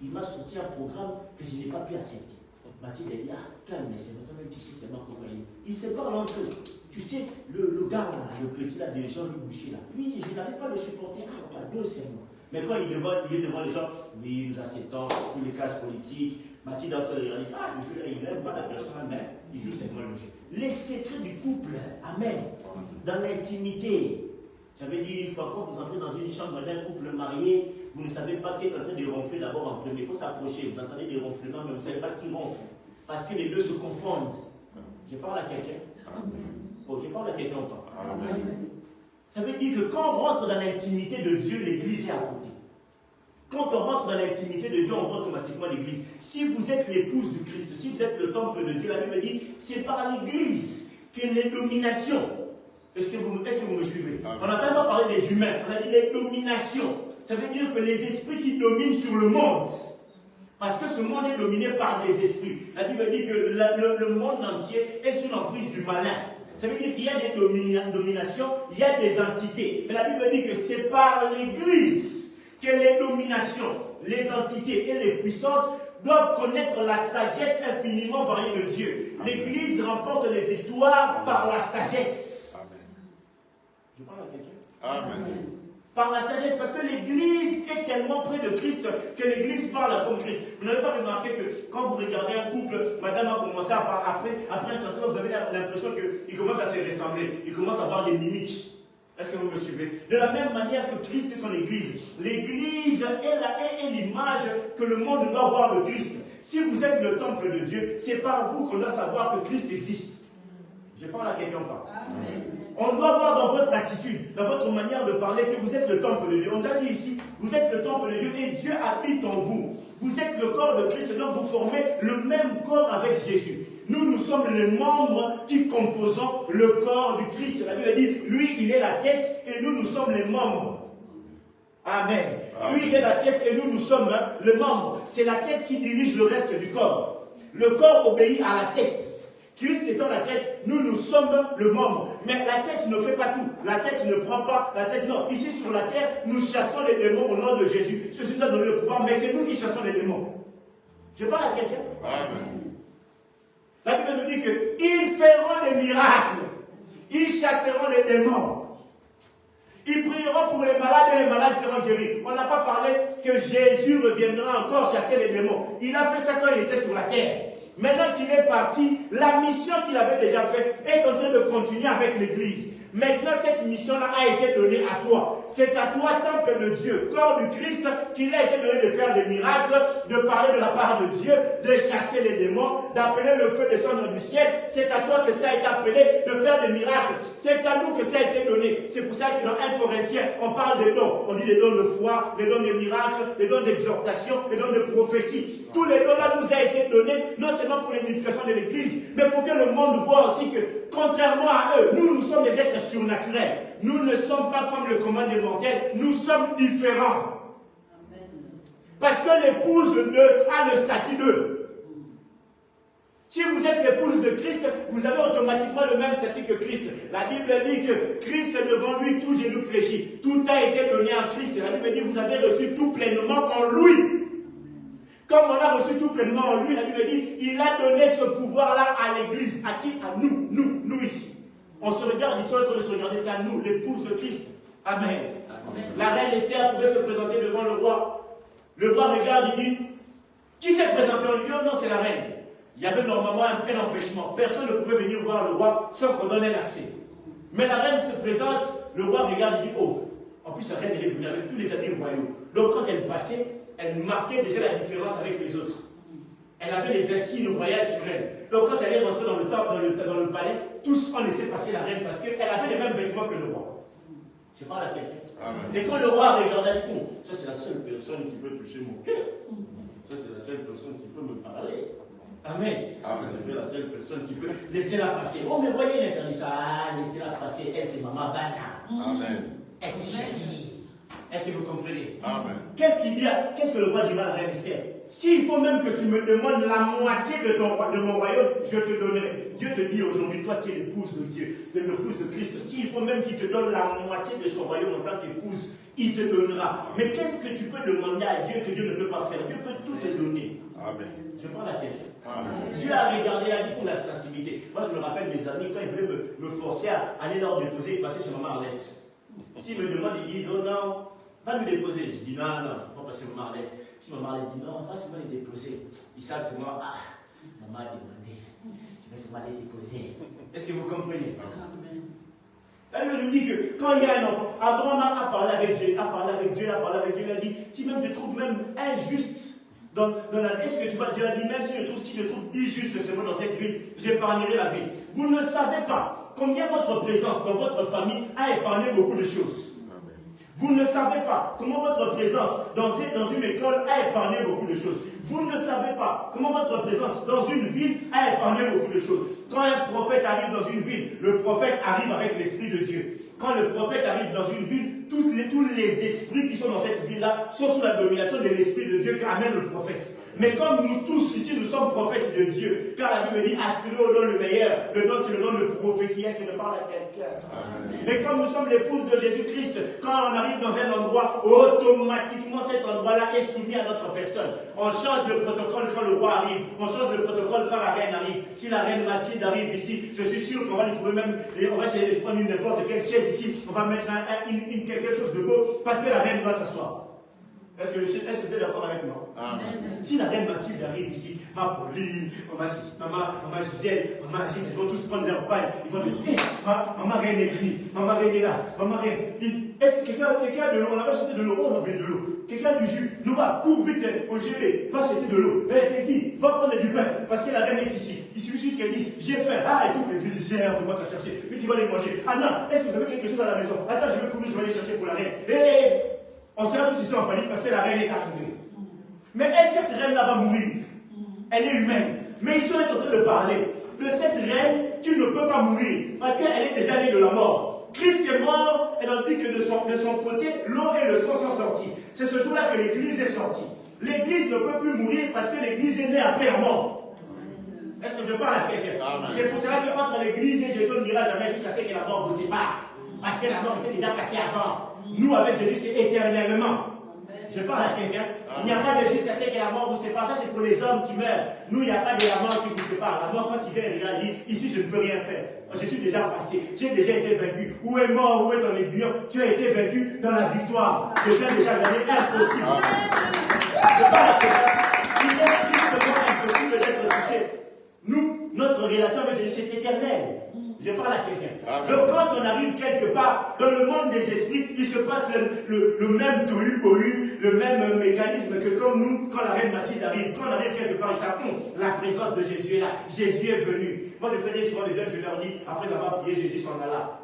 Il m'a sorti un programme que je n'ai pas pu accepter. Mathilde a dit, ah, calme, c'est maintenant, tu sais, c'est ma compagnie. Ils se parlent entre eux. Tu sais, le gars là, le petit là, de Jean-Louis Boucher là, lui, je n'arrive pas à le supporter. Ah, pas deux, c'est moi. Mais quand il est devant les gens, oui, nous acceptons tous les classes politiques. Mathilde a dit, ah, il n'aime pas la personne, mais il joue seulement le jeu. Les secrets du couple, amen, dans l'intimité. J'avais dit une fois, quand vous entrez dans une chambre d'un couple marié, vous ne savez pas qui est en train de ronfler d'abord en premier. Il faut s'approcher, vous entendez des ronflements, mais vous ne savez pas qui ronfle. Parce que les deux se confondent. Je parle à quelqu'un. Oh, je parle à quelqu'un ou pas. Ça veut dire que quand on rentre dans l'intimité de Dieu, l'église est à côté. Quand on rentre dans l'intimité de Dieu, on rentre automatiquement l'église. Si vous êtes l'épouse du Christ, si vous êtes le temple de Dieu, la Bible dit, c'est par l'église que les dominations. Est-ce que vous me suivez? On n'a même pas parlé des humains, on a dit les dominations. Ça veut dire que les esprits qui dominent sur le monde, parce que ce monde est dominé par des esprits. La Bible dit que le monde entier est sous l'emprise du malin. Ça veut dire qu'il y a des dominations, il y a des entités. Mais la Bible dit que c'est par l'Église que les dominations, les entités et les puissances doivent connaître la sagesse infiniment variée de Dieu. L'Église remporte les victoires par la sagesse. Amen. Je parle à quelqu'un? Amen. Par la sagesse, parce que l'Église est tellement près de Christ que l'Église parle comme Christ. Vous n'avez pas remarqué que quand vous regardez un couple, madame a commencé à parler, après un certain temps, vous avez l'impression qu'il commence à se ressembler, il commence à avoir des mimiques. Est-ce que vous me suivez? De la même manière que Christ est son Église, l'Église est l'image que le monde doit voir de Christ. Si vous êtes le temple de Dieu, c'est par vous qu'on doit savoir que Christ existe. Je parle à quelqu'un pas. Amen. On doit voir dans votre attitude, dans votre manière de parler, que vous êtes le temple de Dieu. On a dit ici, vous êtes le temple de Dieu et Dieu habite en vous. Vous êtes le corps de Christ, donc vous formez le même corps avec Jésus. Nous sommes les membres qui composons le corps du Christ. La Bible dit, lui, il est la tête et nous sommes les membres. Amen. Amen. Lui, il est la tête et nous sommes les membres. C'est la tête qui dirige le reste du corps. Le corps obéit à la tête. Christ étant la tête, nous sommes le membre. Mais la tête ne fait pas tout. La tête ne prend pas la tête. Non, ici sur la terre, nous chassons les démons au nom de Jésus. Jésus nous a donné le pouvoir, mais c'est nous qui chassons les démons. Je parle à quelqu'un? Amen. La Bible nous dit qu'ils feront des miracles. Ils chasseront les démons. Ils prieront pour les malades et les malades seront guéris. On n'a pas parlé que Jésus reviendra encore chasser les démons. Il a fait ça quand il était sur la terre. Maintenant qu'il est parti, la mission qu'il avait déjà faite est en train de continuer avec l'Église. Maintenant, cette mission-là a été donnée à toi. C'est à toi, temple de Dieu, corps du Christ, qu'il a été donné de faire des miracles, de parler de la part de Dieu, de chasser les démons, d'appeler le feu descendre du ciel. C'est à toi que ça a été appelé de faire des miracles. C'est à nous que ça a été donné. C'est pour ça que dans 1 Corinthiens, on parle des dons. On dit des dons de foi, des dons de miracles, des dons d'exhortation, des dons de prophétie. Tous les dons-là nous ont été donnés, non seulement pour l'édification de l'Église, mais pour que le monde voit aussi que, contrairement à eux, nous sommes des êtres surnaturels. Nous ne sommes pas comme le commun des mortels, nous sommes différents. Amen. Parce que l'épouse a le statut d'eux. Si vous êtes l'épouse de Christ, vous avez automatiquement le même statut que Christ. La Bible dit que Christ devant lui, tout genou fléchit. Tout a été donné en Christ. La Bible dit que vous avez reçu tout pleinement en lui. Comme on a reçu tout pleinement en lui, la Bible dit, il a donné ce pouvoir-là à l'Église. À qui? À nous ici. On se regarde, ils sont en train de se regarder, c'est à nous, l'épouse de Christ. Amen. Amen. La reine Esther pouvait se présenter devant le roi. Le roi regarde, il dit, qui s'est présenté? On lui dit, oh non, c'est la reine. Il y avait normalement un empêchement. Personne ne pouvait venir voir le roi sans qu'on donne l'accès. Mais la reine se présente, le roi regarde, il dit, oh, en plus la reine, elle est venue avec tous les habits royaux. Donc quand elle passait, elle marquait déjà la différence avec les autres. Elle avait les insignes royales sur elle. Donc quand elle est rentrée dans le temple, dans le palais, tous ont laissé passer la reine parce qu'elle avait les mêmes vêtements que le roi. Je parle à quelqu'un. Et quand le roi regardait, ça c'est la seule personne qui peut toucher mon cœur. Ça c'est la seule personne qui peut me parler. Amen. C'est la seule personne qui peut laisser la passer. Oh mais voyez l'interdiction. Ah, laissez-la passer. Elle c'est maman Bana. Amen. Elle c'est chérie. Est-ce que vous comprenez? Amen. Qu'est-ce que le roi dira à la reine Esther? S'il faut même que tu me demandes la moitié de mon royaume, je te donnerai. Dieu te dit aujourd'hui, toi qui es l'épouse de Dieu, l'épouse de Christ, s'il faut même qu'il te donne la moitié de son royaume en tant qu'épouse, il te donnera. Mais qu'est-ce que tu peux demander à Dieu que Dieu ne peut pas faire? Dieu peut tout te donner. Amen. Je parle à quelqu'un. Amen. Dieu a regardé la vie pour la sensibilité. Moi, je me rappelle mes amis, quand ils voulaient me forcer à aller leur déposer et passer chez maman Arlette. S'ils me demandent, ils disent, oh non, va me déposer. Je dis, non, non, il faut passer maman Arlette. Si maman Arlette dit, non, va seulement les déposer. Ils savent seulement, ah, maman a demandé. Je vais seulement les déposer. Est-ce que vous comprenez? La Bible nous dit que quand il y a un enfant, Abraham a parlé avec Dieu, il a dit, si même je trouve même injuste, dans la vie, est-ce que tu vois, Dieu a dit, même si je trouve injuste seulement dans cette ville, j'épargnerai la ville. Vous ne savez pas combien votre présence dans votre famille a épargné beaucoup de choses. Amen. Vous ne savez pas comment votre présence dans une école a épargné beaucoup de choses. Vous ne savez pas comment votre présence dans une ville a épargné beaucoup de choses. Quand un prophète arrive dans une ville, le prophète arrive avec l'Esprit de Dieu. Quand le prophète arrive dans une ville, tous les esprits qui sont dans cette ville-là sont sous la domination de l'Esprit de Dieu qu'amène le prophète. Mais comme nous tous ici, nous sommes prophètes de Dieu, car la Bible dit, aspirez au don le meilleur. Le don, c'est le don de prophétie. Est-ce que je parle à quelqu'un? Et comme nous sommes l'épouse de Jésus-Christ, quand on arrive dans un endroit, automatiquement cet endroit-là est soumis à notre personne. On change le protocole quand le roi arrive. On change le protocole quand la reine arrive. Si la reine Mathilde arrive ici, je suis sûr qu'on va lui trouver même, on va essayer de prendre n'importe quelle chaise ici. On va mettre quelque chose de beau, parce que la reine va s'asseoir. Est-ce que vous êtes d'accord avec moi? Amen. Si la reine Mathilde arrive ici, ma Pauline, maman Gisèle, ils vont tous prendre leur paille, ils vont dire, maman reine est venue, maman reine est là, maman reine. Est-ce que quelqu'un a de l'eau? On avait sauté de l'eau, on avait de l'eau. Quelqu'un a du jus, nous va, cours vite au GP, va sauter de l'eau. Va prendre du pain, parce que la reine est ici. Il suffit juste qu'elle dise, j'ai faim. Ah, et toute l'église ici, on commence à chercher. Puis tu vas les manger. Ah non, est-ce que vous avez quelque chose à la maison? Attends, je vais courir, je vais aller chercher pour la reine. On sera tous ici en panique parce que la reine est arrivée. Mais cette reine-là va mourir. Elle est humaine. Mais ils sont en train de parler de cette reine qui ne peut pas mourir parce qu'elle est déjà née de la mort. Christ est mort, elle a dit que de son côté, l'eau et le sang sont sortis. C'est ce jour-là que l'église est sortie. L'église ne peut plus mourir parce que l'église est née après la mort. Est-ce que je parle à quelqu'un? C'est pour cela que entre l'église et Jésus ne dira jamais jusqu'à ce que la mort vous sépare. Parce que la mort était déjà passée avant. Nous, avec Jésus, c'est éternellement. Je parle à quelqu'un. Il n'y a pas de jusqu'à ce que la mort vous sépare. Ça, c'est pour les hommes qui meurent. Nous, il n'y a pas de la mort qui vous sépare. La mort, quand il vient, il dit, ici, je ne peux rien faire. Je suis déjà passé. J'ai déjà été vaincu. Où est mort? Où est ton aiguillon? Tu as été vaincu dans la victoire. Je viens déjà gagner. Impossible. Je parle à quelqu'un. Il est strictement impossible d'être touché. Nous, notre relation avec Jésus, c'est éternel. Je parle à quelqu'un. Donc quand on arrive quelque part, dans le monde des esprits, il se passe le même tohu-bohu, le même mécanisme que comme nous, quand la reine Mathilde arrive. Quand on arrive quelque part, ils savent, la présence de Jésus est là. Jésus est venu. Moi, je fais souvent les jeunes, je leur dis, après avoir prié, Jésus s'en alla.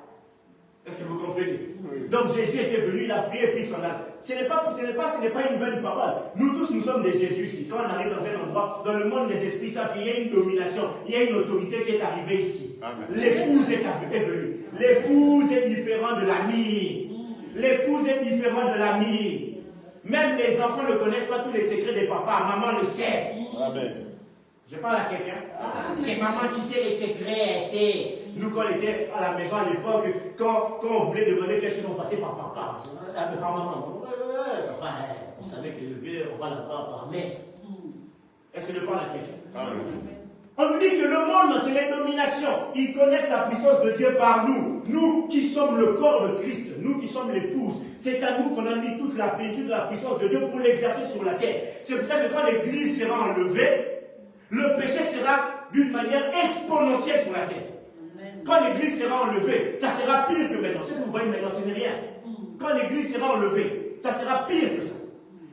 Est-ce que vous comprenez? Oui. Donc Jésus était venu, il a prié et puis il s'en alla. Ce n'est pas une vaine parole. Nous tous, nous sommes des Jésus ici. Quand on arrive dans un endroit, dans le monde des esprits, ça fait, il y a une domination, il y a une autorité qui est arrivée ici. L'épouse est venue. L'épouse est différente de l'ami. L'épouse est différente de l'ami. Même les enfants ne connaissent pas tous les secrets des papas. Maman le sait. Amen. Je parle à quelqu'un. C'est maman qui sait les secrets. C'est nous, quand on était à la maison à l'époque, quand on voulait demander quelque chose, on passait par papa. Par maman. Papa, on savait que le vieux, on va l'avoir par mère. Est-ce que je parle à quelqu'un? On nous dit que le monde entier est domination. Ils connaissent la puissance de Dieu par nous. Nous qui sommes le corps de Christ, nous qui sommes l'épouse, c'est à nous qu'on a mis toute la plénitude de la puissance de Dieu pour l'exercer sur la terre. C'est pour ça que quand l'église sera enlevée, le péché sera d'une manière exponentielle sur la terre. Quand l'église sera enlevée, ça sera pire que maintenant. Ce que vous voyez maintenant, ce n'est rien. Quand l'église sera enlevée, ça sera pire que ça.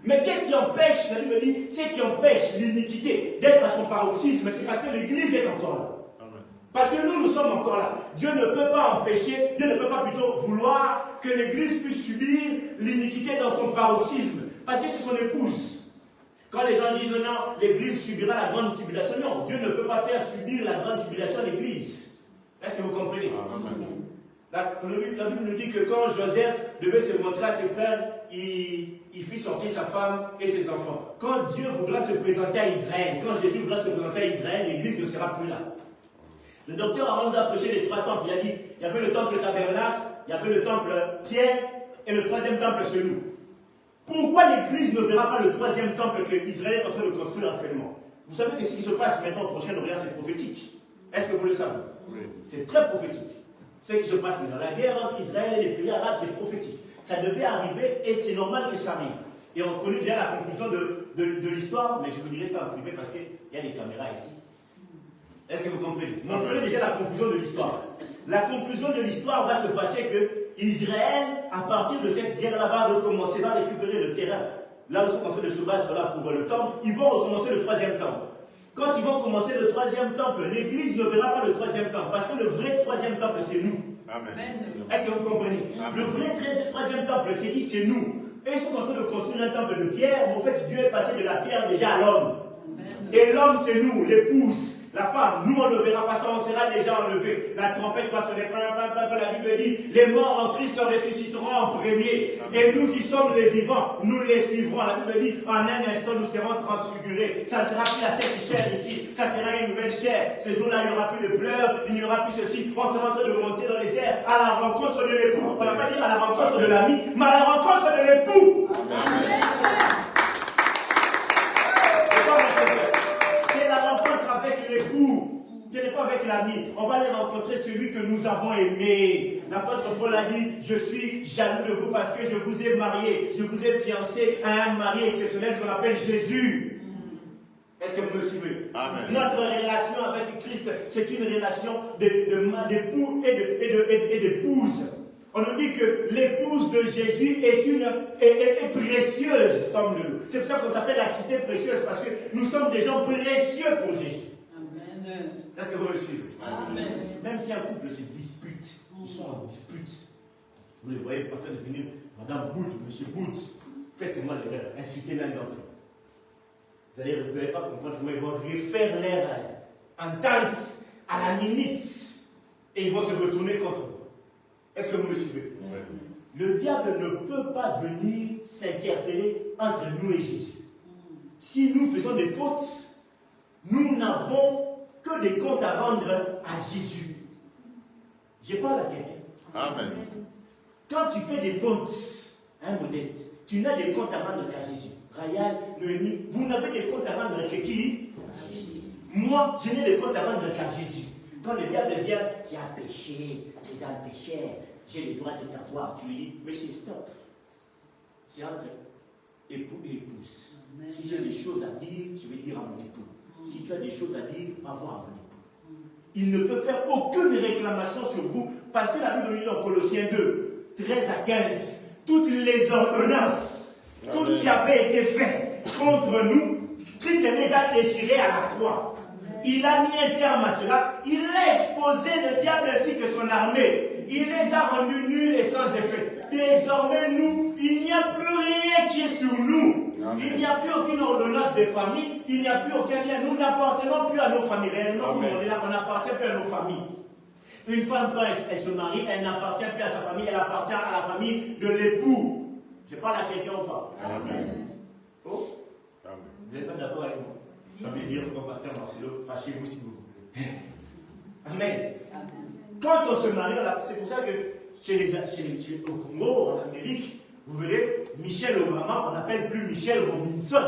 Mais qu'est-ce qui empêche, la Bible dit, c'est qui empêche l'iniquité d'être à son paroxysme, c'est parce que l'église est encore là. Amen. Parce que nous sommes encore là. Dieu ne peut pas empêcher, Dieu ne peut pas plutôt vouloir que l'église puisse subir l'iniquité dans son paroxysme. Parce que c'est son épouse. Quand les gens disent non, l'église subira la grande tribulation, non, Dieu ne peut pas faire subir la grande tribulation à l'église. Est-ce que vous comprenez? Amen. La Bible nous dit que quand Joseph devait se montrer à ses frères, il fit sortir sa femme et ses enfants. Quand Dieu voudra se présenter à Israël, quand Jésus voudra se présenter à Israël, l'église ne sera plus là. Le docteur Arnaud a prêché les 3 temples. Il a dit, il y avait le temple tabernacle, il y avait le temple Pierre, et le 3e temple, c'est nous. Pourquoi l'église ne verra pas le 3e temple que Israël est en train de construire actuellement? Vous savez que ce qui se passe maintenant au Proche-Orient, c'est prophétique. Est-ce que vous le savez? Oui. C'est très prophétique. Ce qui se passe maintenant, la guerre entre Israël et les pays arabes, c'est prophétique. Ça devait arriver et c'est normal que ça arrive. Et on connaît déjà la conclusion de l'histoire, mais je vous dirai ça en privé parce qu'il y a des caméras ici. Est-ce que vous comprenez? On connaît déjà la conclusion de l'histoire. La conclusion de l'histoire va se passer que Israël, à partir de cette guerre-là, va recommencer, va récupérer le terrain. Là où ils sont en train de se battre là pour le temple, ils vont recommencer le 3e temple. Quand ils vont commencer le 3e temple, l'église ne verra pas le 3e temple, parce que le vrai 3e temple, c'est nous. Amen. Est-ce que vous comprenez? Amen. Le vrai 3e temple, c'est nous. Et ils sont en train de construire un temple de pierre, mais en fait, Dieu est passé de la pierre déjà à l'homme. Et l'homme, c'est nous, l'épouse. La femme, nous on ne verra pas ça, on sera déjà enlevé. La trompette va sonner, la Bible dit, les morts en Christ ressusciteront en premier. Et nous qui sommes les vivants, nous les suivrons. La Bible dit, en un instant nous serons transfigurés. Ça ne sera plus la cette chair ici, ça sera une nouvelle chair. Ce jour-là, il n'y aura plus de pleurs, il n'y aura plus ceci. On sera en train de monter dans les airs à la rencontre de l'époux. On n'a pas dit à la rencontre de l'ami, mais à la rencontre de l'époux. Amen. L'époux, ce n'est pas avec l'ami, on va aller rencontrer celui que nous avons aimé. L'apôtre Paul a dit, je suis jaloux de vous parce que je vous ai marié, je vous ai fiancé à un mari exceptionnel qu'on appelle Jésus. Est-ce que vous me suivez? Amen. Notre relation avec Christ, c'est une relation d'époux et d'épouse. On nous dit que l'épouse de Jésus est précieuse comme nous. C'est pour ça qu'on s'appelle la cité précieuse, parce que nous sommes des gens précieux pour Jésus. Est-ce que vous le suivez? Amen. Même si un couple se dispute, ils sont en dispute. Vous les voyez en train de venir, Madame Bout, Monsieur Bout, faites-moi l'erreur, insultez l'un d'entre eux. Vous n'allez pas comprendre comment ils vont refaire leur entente à la minute et ils vont se retourner contre vous. Est-ce que vous me suivez? Oui. Le diable ne peut pas venir s'interférer entre nous et Jésus. Si nous faisons des fautes, nous n'avons que des comptes à rendre à Jésus. Je parle à quelqu'un. Amen. Quand tu fais des fautes, modeste, tu n'as des comptes à rendre qu'à Jésus. Ryan, Noémie, vous n'avez des comptes à rendre qu'à qui? Moi, je n'ai des comptes à rendre qu'à Jésus. Quand le diable vient, tu as péché, tu es un pécheur, j'ai le droit de t'avoir. Tu lui dis, monsieur, stop. C'est entre époux et épouse. Amen. Si j'ai des choses à dire, je vais dire à mon époux. Si tu as des choses à dire, va voir mon époux. Il ne peut faire aucune réclamation sur vous, parce que la Bible dit dans Colossiens 2, 13 à 15, toutes les ordonnances, tout ce qui avait été fait contre nous, Christ les a déchirés à la croix. Il a mis un terme à cela. Il a exposé le diable ainsi que son armée. Il les a rendus nuls et sans effet. Désormais, nous, il n'y a plus rien qui est sur nous. Amen. Il n'y a plus aucune ordonnance de famille. Il n'y a plus aucun lien. Nous n'appartenons plus à nos familles. Réellement, comme on est là, on n'appartient plus à nos familles. Une femme, quand elle se marie, elle n'appartient plus à sa famille. Elle appartient à la famille de l'époux. Je parle à quelqu'un ou pas? Amen. Oh? Amen. Vous n'êtes pas d'accord avec moi? Je vais dire comme pasteur Marcelo, fâchez-vous si vous voulez. Amen. Quand on se marie, c'est pour ça que au Congo, en Amérique, vous verrez, Michelle Obama, on n'appelle plus Michelle Robinson.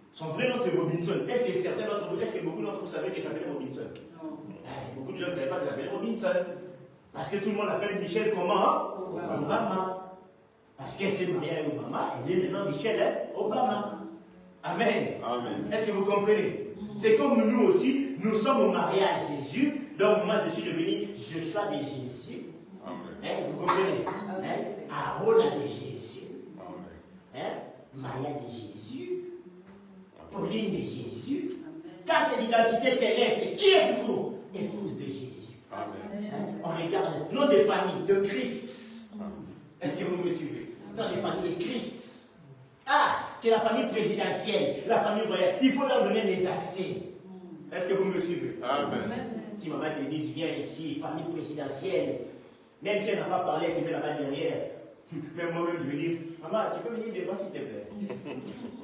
Son vrai nom c'est Robinson. Est-ce que beaucoup d'entre vous savaient qu'il s'appelait Robinson? Non. Beaucoup de gens ne savaient pas qu'il s'appelait Robinson. Parce que tout le monde l'appelle Michelle comment? Obama. Parce qu'elle s'est mariée avec Obama, elle est maintenant Michelle Obama. Amen. Amen. Est-ce que vous comprenez? C'est comme nous aussi, nous sommes au mariage Jésus. Donc moi je suis devenu Joshua de Jésus. Vous comprenez? Aaron de Jésus. Maria de Jésus. Pauline de Jésus. Carte d'identité céleste. Qui êtes-vous? Épouse de Jésus. On regarde nom de famille de Christ. Est-ce que vous me suivez? Dans les familles de Christ. Ah, c'est la famille présidentielle, la famille royale. Il faut leur donner les accès. Est-ce que vous me suivez? Amen. Si maman Denise vient ici, famille présidentielle, même si elle n'a pas parlé, c'est là-bas derrière, Même moi-même, je vais dire, maman, tu peux venir devant s'il te plaît.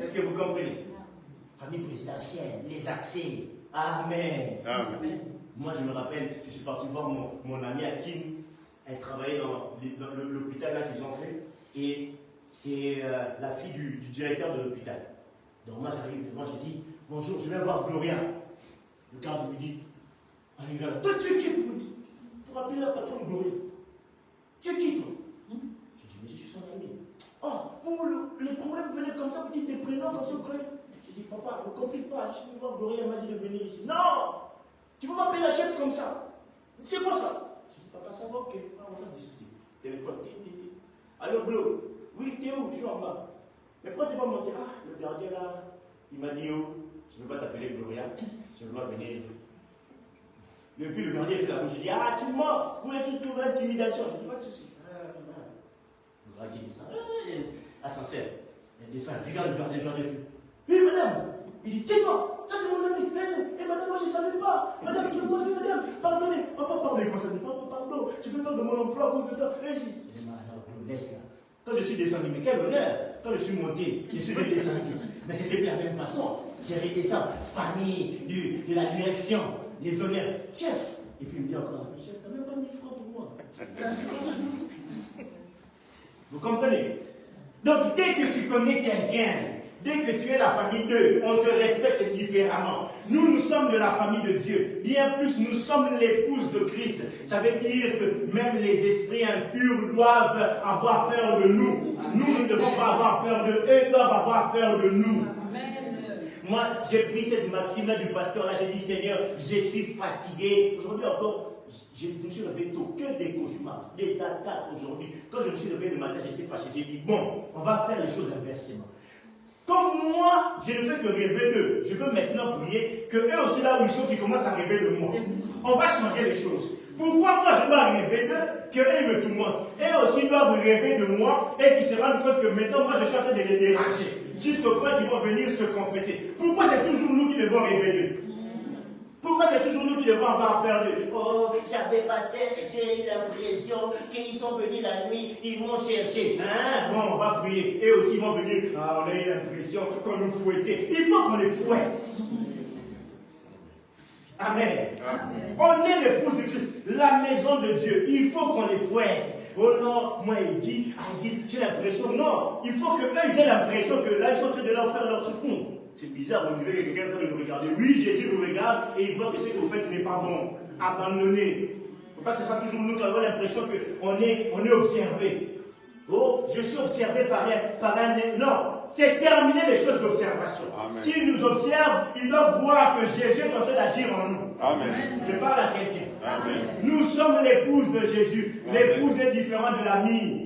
Est-ce que vous comprenez? Famille présidentielle, les accès. Amen. Amen. Moi, je me rappelle, je suis parti voir mon amie Akim. Elle travaillait dans l'hôpital là qu'ils ont fait. Et c'est la fille du directeur de l'hôpital. Donc moi, j'arrive devant, je dis, bonjour, je vais voir Gloria. Le garde me dit, Alingala, toi tu es qui pour appeler la patronne Gloria? Tu es qui toi? Je dis, mais je suis son ami. Oh, vous, les Congolais, vous venez comme ça, vous dites des prénoms comme ça, vous croyez? Je dis, papa, ne complique pas, je suis venu voir Gloria, elle m'a dit de venir ici. Non! Tu peux m'appeler la chef comme ça? C'est quoi ça? Je dis, papa, ça va, ok, on va se discuter. Téléphone, allô, Glo? Oui, t'es où? Je suis en bas. Mais pourquoi tu vas monter? Ah, le gardien là, il m'a dit, oh, je ne veux pas t'appeler Gloria, je veux pas venir. Et puis le gardien fait la bouche, il dit, ah, tu mens, vous êtes toute intimidation. Je dis, pas de souci. Le gardien descend, ascenseur. Elle descend, elle regarde le gardien, oui, madame. Il dit, tais-toi, ça c'est mon ami. Eh, madame, moi je ne savais pas. Madame, tout le monde dit, madame, pardonnez. Papa, pardonnez, comment ça dit, papa, pardon. Je peux perdre de mon emploi à cause de toi. Et je dis, non, laisse là. Quand je suis descendu, mais quel honneur. Quand je suis monté, je suis redescendu. Mais c'était de la même façon. J'ai redescendu, famille, de la direction, les honneurs, chef. Et puis il me dit encore, chef, tu n'as même pas 1000 francs pour moi. Vous comprenez? Donc, dès que tu connais quelqu'un, dès que tu es la famille d'eux, on te respecte différemment. Nous sommes de la famille de Dieu. Bien plus, nous sommes l'épouse de Christ. Ça veut dire que même les esprits impurs doivent avoir peur de nous. Nous ne devons pas avoir peur d'eux. Eux doivent avoir peur de nous. Moi, j'ai pris cette maxime-là du pasteur. Là, j'ai dit, Seigneur, je suis fatigué. Aujourd'hui encore, je me suis réveillé tôt, que des cauchemars, des attaques aujourd'hui. Quand je me suis réveillé le matin, j'étais fâché. J'ai dit, bon, on va faire les choses inversement. Comme moi, je ne fais que rêver d'eux, je veux maintenant prier que eux aussi là où ils sont, qui commencent à rêver de moi. On va changer les choses. Pourquoi moi je dois rêver d'eux, qu'eux ils me tourmentent? Eux aussi doivent rêver de moi et qu'ils se rendent compte que maintenant moi je suis en train de les déranger. Jusqu'au point qu'ils vont venir se confesser. Pourquoi c'est toujours nous qui devons rêver d'eux? Pourquoi c'est toujours nous qui devons avoir peur d'eux? Oh, j'avais passé, j'ai eu l'impression qu'ils sont venus la nuit, ils m'ont cherché. Hein? Bon, on va prier. Et aussi ils vont venir. Ah, on a eu l'impression qu'on nous fouettait. Il faut qu'on les fouette. Amen. Amen. On est l'épouse de Christ, la maison de Dieu. Il faut qu'on les fouette. Oh non, moi il dit, j'ai l'impression. Non, il faut qu'eux aient l'impression que là ils sont en train de leur faire leur truc. C'est bizarre, vous verrez quelqu'un quand vous regardez. Oui, Jésus vous regarde et il voit que ce que vous faites n'est pas bon. Abandonnez. Il ne faut pas que ce soit toujours nous qui avons l'impression qu'on est observé. Oh, je suis observé par un. Non, c'est terminer les choses d'observation. S'ils nous observent, ils doivent voir que Jésus est en train d'agir en nous. Amen. Je parle à quelqu'un. Nous sommes l'épouse de Jésus. L'épouse est différente de l'ami.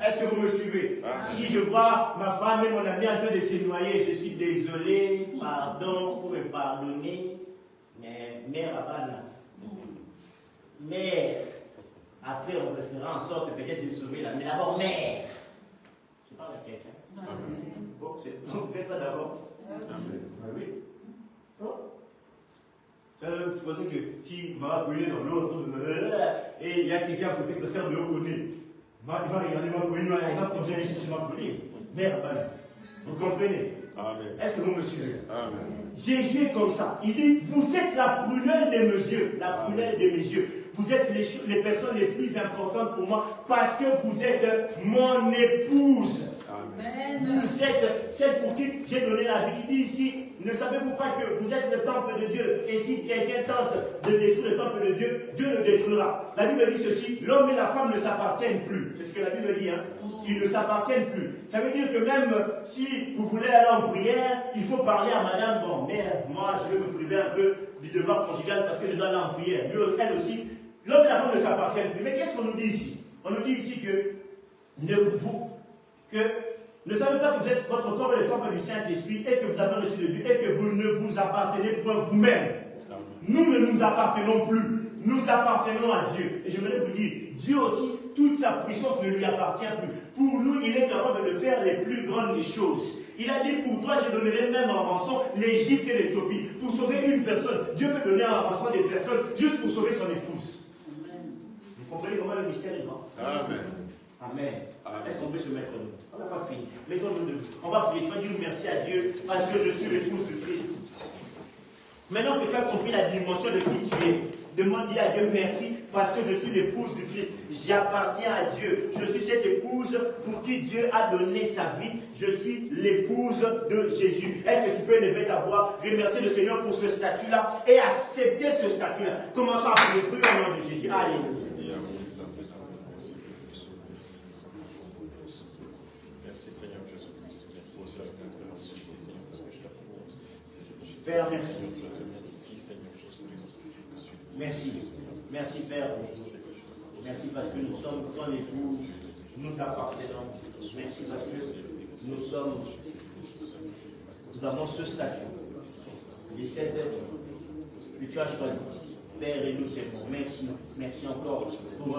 Est-ce que vous me suivez? Amen. Si je vois ma femme et mon ami en train de se noyer, je suis désolé, pardon, il faut me pardonner. Mais mère Abana, mère, après on me fera en sorte peut-être de sauver la. Mais d'abord, mère. Je parle à quelqu'un. Bon, vous n'êtes pas d'accord? Oui. Bon. Je pensais que si m'a brûlé dans l'autre, et il y a quelqu'un à côté que ça me reconnaît. Il va regarder ma colline, il va continuer à chercher ma colline. Mère, vous comprenez? Est-ce que vous me suivez? Amen. Jésus est comme ça. Il dit, vous êtes la prunelle de mes yeux. La prunelle de mes yeux. Vous êtes les personnes les plus importantes pour moi parce que vous êtes mon épouse. Amen. Vous êtes celle pour qui j'ai donné la vie. Il dit ici, ne savez-vous pas que vous êtes le temple de Dieu? Et si quelqu'un tente de détruire le temple de Dieu, Dieu le détruira. La Bible dit ceci, l'homme et la femme ne s'appartiennent plus. C'est ce que la Bible dit, hein. Ils ne s'appartiennent plus. Ça veut dire que même si vous voulez aller en prière, il faut parler à madame, bon, mère, moi je vais me priver un peu du devoir conjugal parce que je dois aller en prière. Lui, elle aussi, l'homme et la femme ne s'appartiennent plus. Mais qu'est-ce qu'on nous dit ici? On nous dit ici que ne savez pas que votre corps est le temple du Saint-Esprit et que vous avez reçu de Dieu et que vous ne vous appartenez point vous-même. Nous ne nous appartenons plus. Nous appartenons à Dieu. Et je voulais vous dire, Dieu aussi, toute sa puissance ne lui appartient plus. Pour nous, il est capable de faire les plus grandes des choses. Il a dit, pour toi, je donnerai même en rançon l'Égypte et l'Éthiopie. Pour sauver une personne, Dieu peut donner en rançon des personnes juste pour sauver son épouse. Vous comprenez comment le mystère est grand? Amen. Amen. Amen. Est-ce qu'on peut se mettre debout? On n'a pas fini. Mettons-nous debout. On va prier. Tu vas dire merci à Dieu parce que je suis l'épouse du Christ. Maintenant que tu as compris la dimension de qui tu es, demande à Dieu merci parce que je suis l'épouse du Christ. J'appartiens à Dieu. Je suis cette épouse pour qui Dieu a donné sa vie. Je suis l'épouse de Jésus. Est-ce que tu peux lever ta voix, remercier le Seigneur pour ce statut-là et accepter ce statut-là? Commençons à prier au nom de Jésus. Alléluia. Merci Seigneur Jésus-Christ. Merci pour ça. Père, merci. Merci. Merci Père. Merci parce que nous sommes ton épouse. Nous t'appartenons. Merci parce que nous avons ce statut. Et cette œuvre que tu as choisi. Père, et nous t'aimons. Merci. Merci encore pour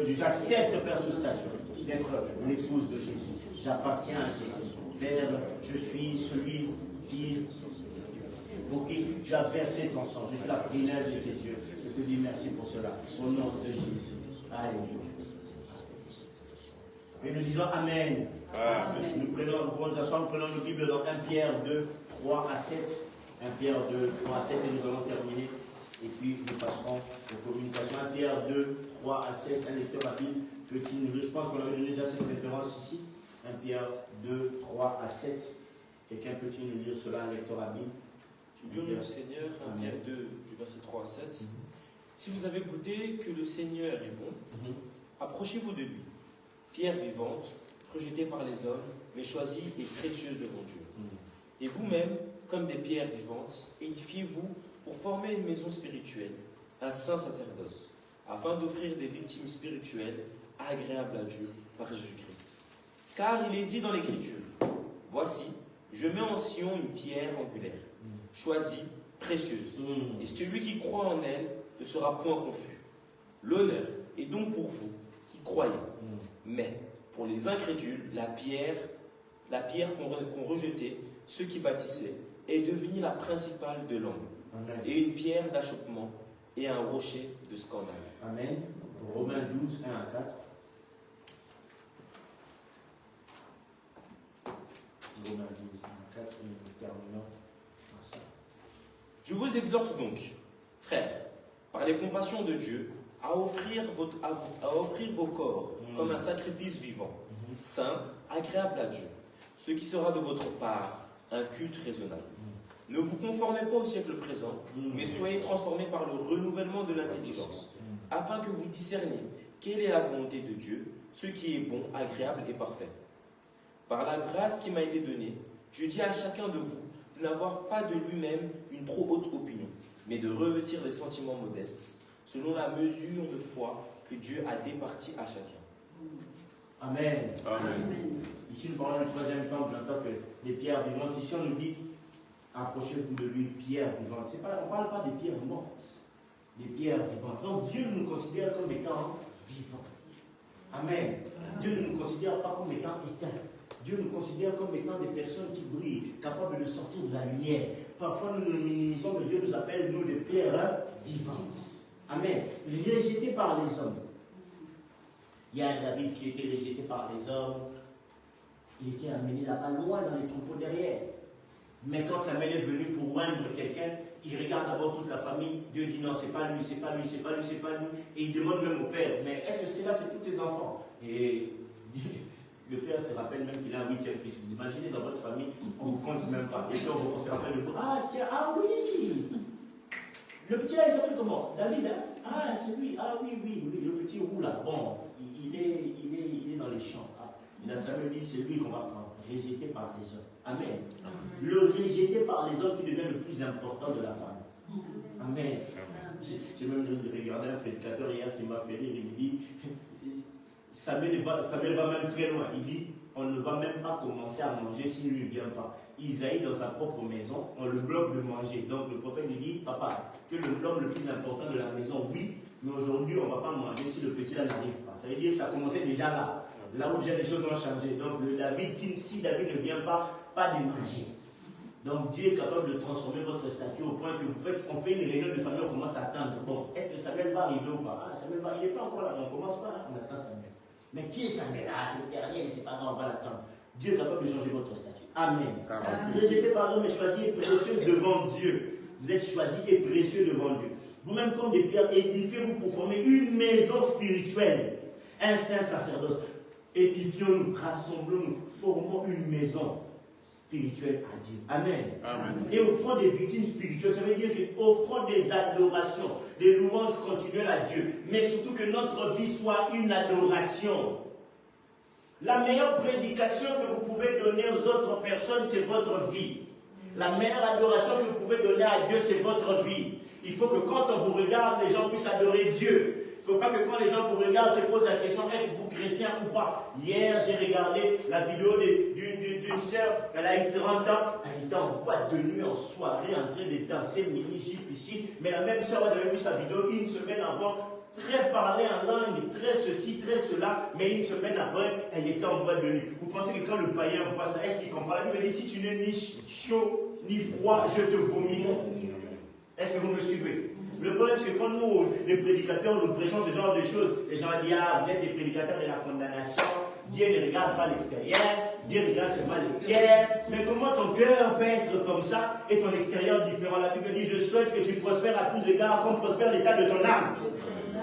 j'accepte de faire ce statut, d'être l'épouse de Jésus. J'appartiens à Jésus. Père, je suis celui pour qui tu as versé ton sang. Je suis la prunelle de tes yeux. Je te dis merci pour cela. Au nom de Jésus. Alléluia. Et nous disons Amen. Amen. Nous prenons nos Bibles dans 1 Pierre 2, 3 à 7. 1 Pierre 2, 3 à 7 et nous allons terminer. Et puis nous passerons aux communications. 1 Pierre 2, 3 à 7. Un lecteur rapide. Petit niveau. Je pense qu'on avait donné déjà cette référence ici. 1 Pierre 2, 3 à 7. Quelqu'un peut-il nous lire cela, un lecteur rapide? Prions le Seigneur, 1 Pierre 2, du verset 3 à 7. Si vous avez goûté que le Seigneur est bon, approchez-vous de lui. Pierre vivante, rejetée par les hommes, mais choisie et précieuse devant Dieu. Et vous-même, comme des pierres vivantes, édifiez-vous pour former une maison spirituelle, un saint sacerdoce, afin d'offrir des victimes spirituelles agréables à Dieu par Jésus-Christ. Car il est dit dans l'Écriture, « Voici, je mets en Sion une pierre angulaire, choisie, précieuse, et celui qui croit en elle ne sera point confus. L'honneur est donc pour vous qui croyez, mais pour les incrédules, la pierre qu'ont rejetée ceux qui bâtissaient est devenue la principale de l'angle, et une pierre d'achoppement et un rocher de scandale. » Amen. Romains 12, 1 à 4. Romains 12, 1 à 4, et nous terminons par ça. Je vous exhorte donc, frères, par les compassions de Dieu, à offrir vos corps comme un sacrifice vivant, saint, agréable à Dieu, ce qui sera de votre part un culte raisonnable. Ne vous conformez pas au siècle présent, mais soyez transformés par le renouvellement de l'intelligence, afin que vous discerniez quelle est la volonté de Dieu, ce qui est bon, agréable et parfait. Par la grâce qui m'a été donnée, je dis à chacun de vous de n'avoir pas de lui-même une trop haute opinion, mais de revêtir des sentiments modestes, selon la mesure de foi que Dieu a départie à chacun. Amen. Amen. Ici, nous parlons du troisième temple en tant que des pierres vivantes. Ici, on nous dit, approchez-vous de lui, pierres vivantes. On ne parle pas des pierres mortes, des pierres vivantes. Donc, Dieu nous considère comme étant vivants. Amen. Dieu ne nous considère pas comme étant éteints. Dieu nous considère comme étant des personnes qui brillent, capables de sortir de la lumière. Parfois, nous nous minimisons, mais Dieu nous appelle, nous, des pierres vivantes. Amen. Rejetés par les hommes. Il y a un David qui était rejeté par les hommes. Il était amené là-bas loin dans les troupeaux derrière. Mais quand Samuel est venu pour oindre quelqu'un, il regarde d'abord toute la famille. Dieu dit non, c'est pas lui, c'est pas lui, c'est pas lui, c'est pas lui. Et il demande même au père, mais est-ce que c'est là, c'est tous tes enfants? Et le père se rappelle même qu'il a un 8e fils. Vous imaginez dans votre famille, on ne vous compte même pas. Et puis on se rappelle de vous. Ah tiens, ah oui! Le petit là, il s'appelle comment? David, hein? Ah, c'est lui. Ah oui, oui, oui. Le petit roux là. Bon, il est dans les champs. Ah. Et là, Samuel dit, c'est lui qu'on va prendre. Rejeté par les hommes. Amen. Le rejeté par les hommes qui devient le plus important de la famille. Amen. J'ai même regardé un prédicateur hier qui m'a fait rire. Il me dit, Samuel va même très loin. Il dit, on ne va même pas commencer à manger s'il ne lui vient pas. Isaïe, dans sa propre maison, on le bloque de manger. Donc le prophète lui dit, papa, que l'homme le plus important de la maison, oui, mais aujourd'hui on ne va pas manger si le petit là n'arrive pas. Ça veut dire que ça commençait déjà là. Là où déjà les choses ont changé. Donc le David, si David ne vient pas de manger. Donc Dieu est capable de transformer votre statut au point que on fait une réunion de famille, on commence à attendre. Bon, est-ce que Samuel va arriver ou pas? Ah, Samuel va, il n'est pas encore là, on commence pas là, on attend Samuel. Mais qui est ça? Mais là, c'est le dernier, mais c'est pas grave, on va l'attendre. Dieu est capable de changer votre statut. Amen. Rejetez pardon, mais choisis et précieux devant Dieu. Vous êtes choisis et précieux devant Dieu. Vous-même, comme des pierres, édifiez-vous pour former une maison spirituelle, un saint sacerdoce. Édifions-nous, rassemblons-nous, formons une maison spirituelle à Dieu. Amen. Amen. Et offrons des victimes spirituelles. Ça veut dire qu'offrons des adorations, des louanges continuelles à Dieu. Mais surtout que notre vie soit une adoration. La meilleure prédication que vous pouvez donner aux autres personnes, c'est votre vie. La meilleure adoration que vous pouvez donner à Dieu, c'est votre vie. Il faut que quand on vous regarde, les gens puissent adorer Dieu. Il ne faut pas que quand les gens vous regardent, se posent la question, êtes-vous chrétien ou pas? Hier, j'ai regardé la vidéo d'une sœur, elle a eu 30 ans, elle était en boîte de nuit, en soirée, en train de danser mini-jupe ici. Mais la même sœur, vous avez vu sa vidéo une semaine avant, très parlée en langue, très ceci, très cela, mais une semaine après, elle était en boîte de nuit. Vous pensez que quand le païen voit ça, est-ce qu'il comprend? La Bible dit, si tu n'es ni chaud, ni froid, je te vomis. Est-ce que vous me suivez? Le problème, c'est que quand nous, les prédicateurs, nous prêchons ce genre de choses, les gens disent, ah, vous êtes des prédicateurs de la condamnation, Dieu ne regarde pas l'extérieur, Dieu regarde seulement le cœur. Mais comment ton cœur peut être comme ça et ton extérieur différent? La Bible dit, je souhaite que tu prospères à tous égards, comme prospère l'état de ton âme.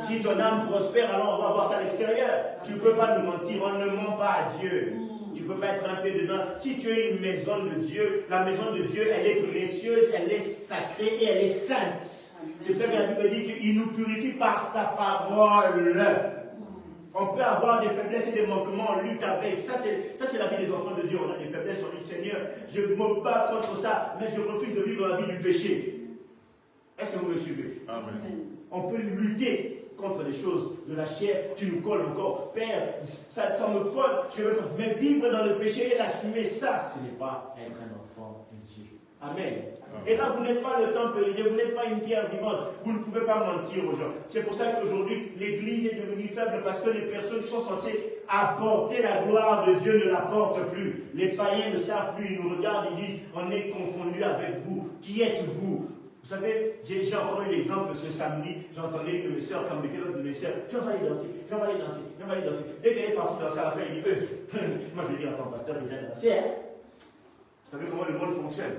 Si ton âme prospère, alors on va voir ça à l'extérieur. Tu ne peux pas nous mentir, on ne ment pas à Dieu. Tu ne peux pas être un peu dedans. Si tu es une maison de Dieu, la maison de Dieu, elle est précieuse, elle est sacrée et elle est sainte. C'est pour ça que la Bible dit qu'il nous purifie par sa parole. On peut avoir des faiblesses et des manquements, on lutte avec. Ça, c'est la vie des enfants de Dieu. On a des faiblesses, on dit, Seigneur, je me bats contre ça, mais je refuse de vivre la vie du péché. Est-ce que vous me suivez? Amen. On peut lutter contre les choses de la chair qui nous collent encore. Père, ça me colle, mais vivre dans le péché et l'assumer, ça, ce n'est pas être un enfant de Dieu. Amen. Et là, vous n'êtes pas le temple de Dieu, vous n'êtes pas une pierre vivante, vous ne pouvez pas mentir aux gens. C'est pour ça qu'aujourd'hui, l'Église est devenue faible, parce que les personnes qui sont censées apporter la gloire de Dieu ne l'apportent plus. Les païens ne savent plus, ils nous regardent, ils disent, on est confondus avec vous. Qui êtes-vous? Vous savez, j'ai encore eu l'exemple ce samedi, j'entendais une de mes soeurs, quand mettait l'autre de mes soeurs, viens, on va aller danser, viens, on va aller danser, viens, on va aller danser. Dès qu'elle est partie danser à la fin, elle dit, moi je vais dire à ton pasteur, il vient danser, hein. Vous savez comment le monde fonctionne?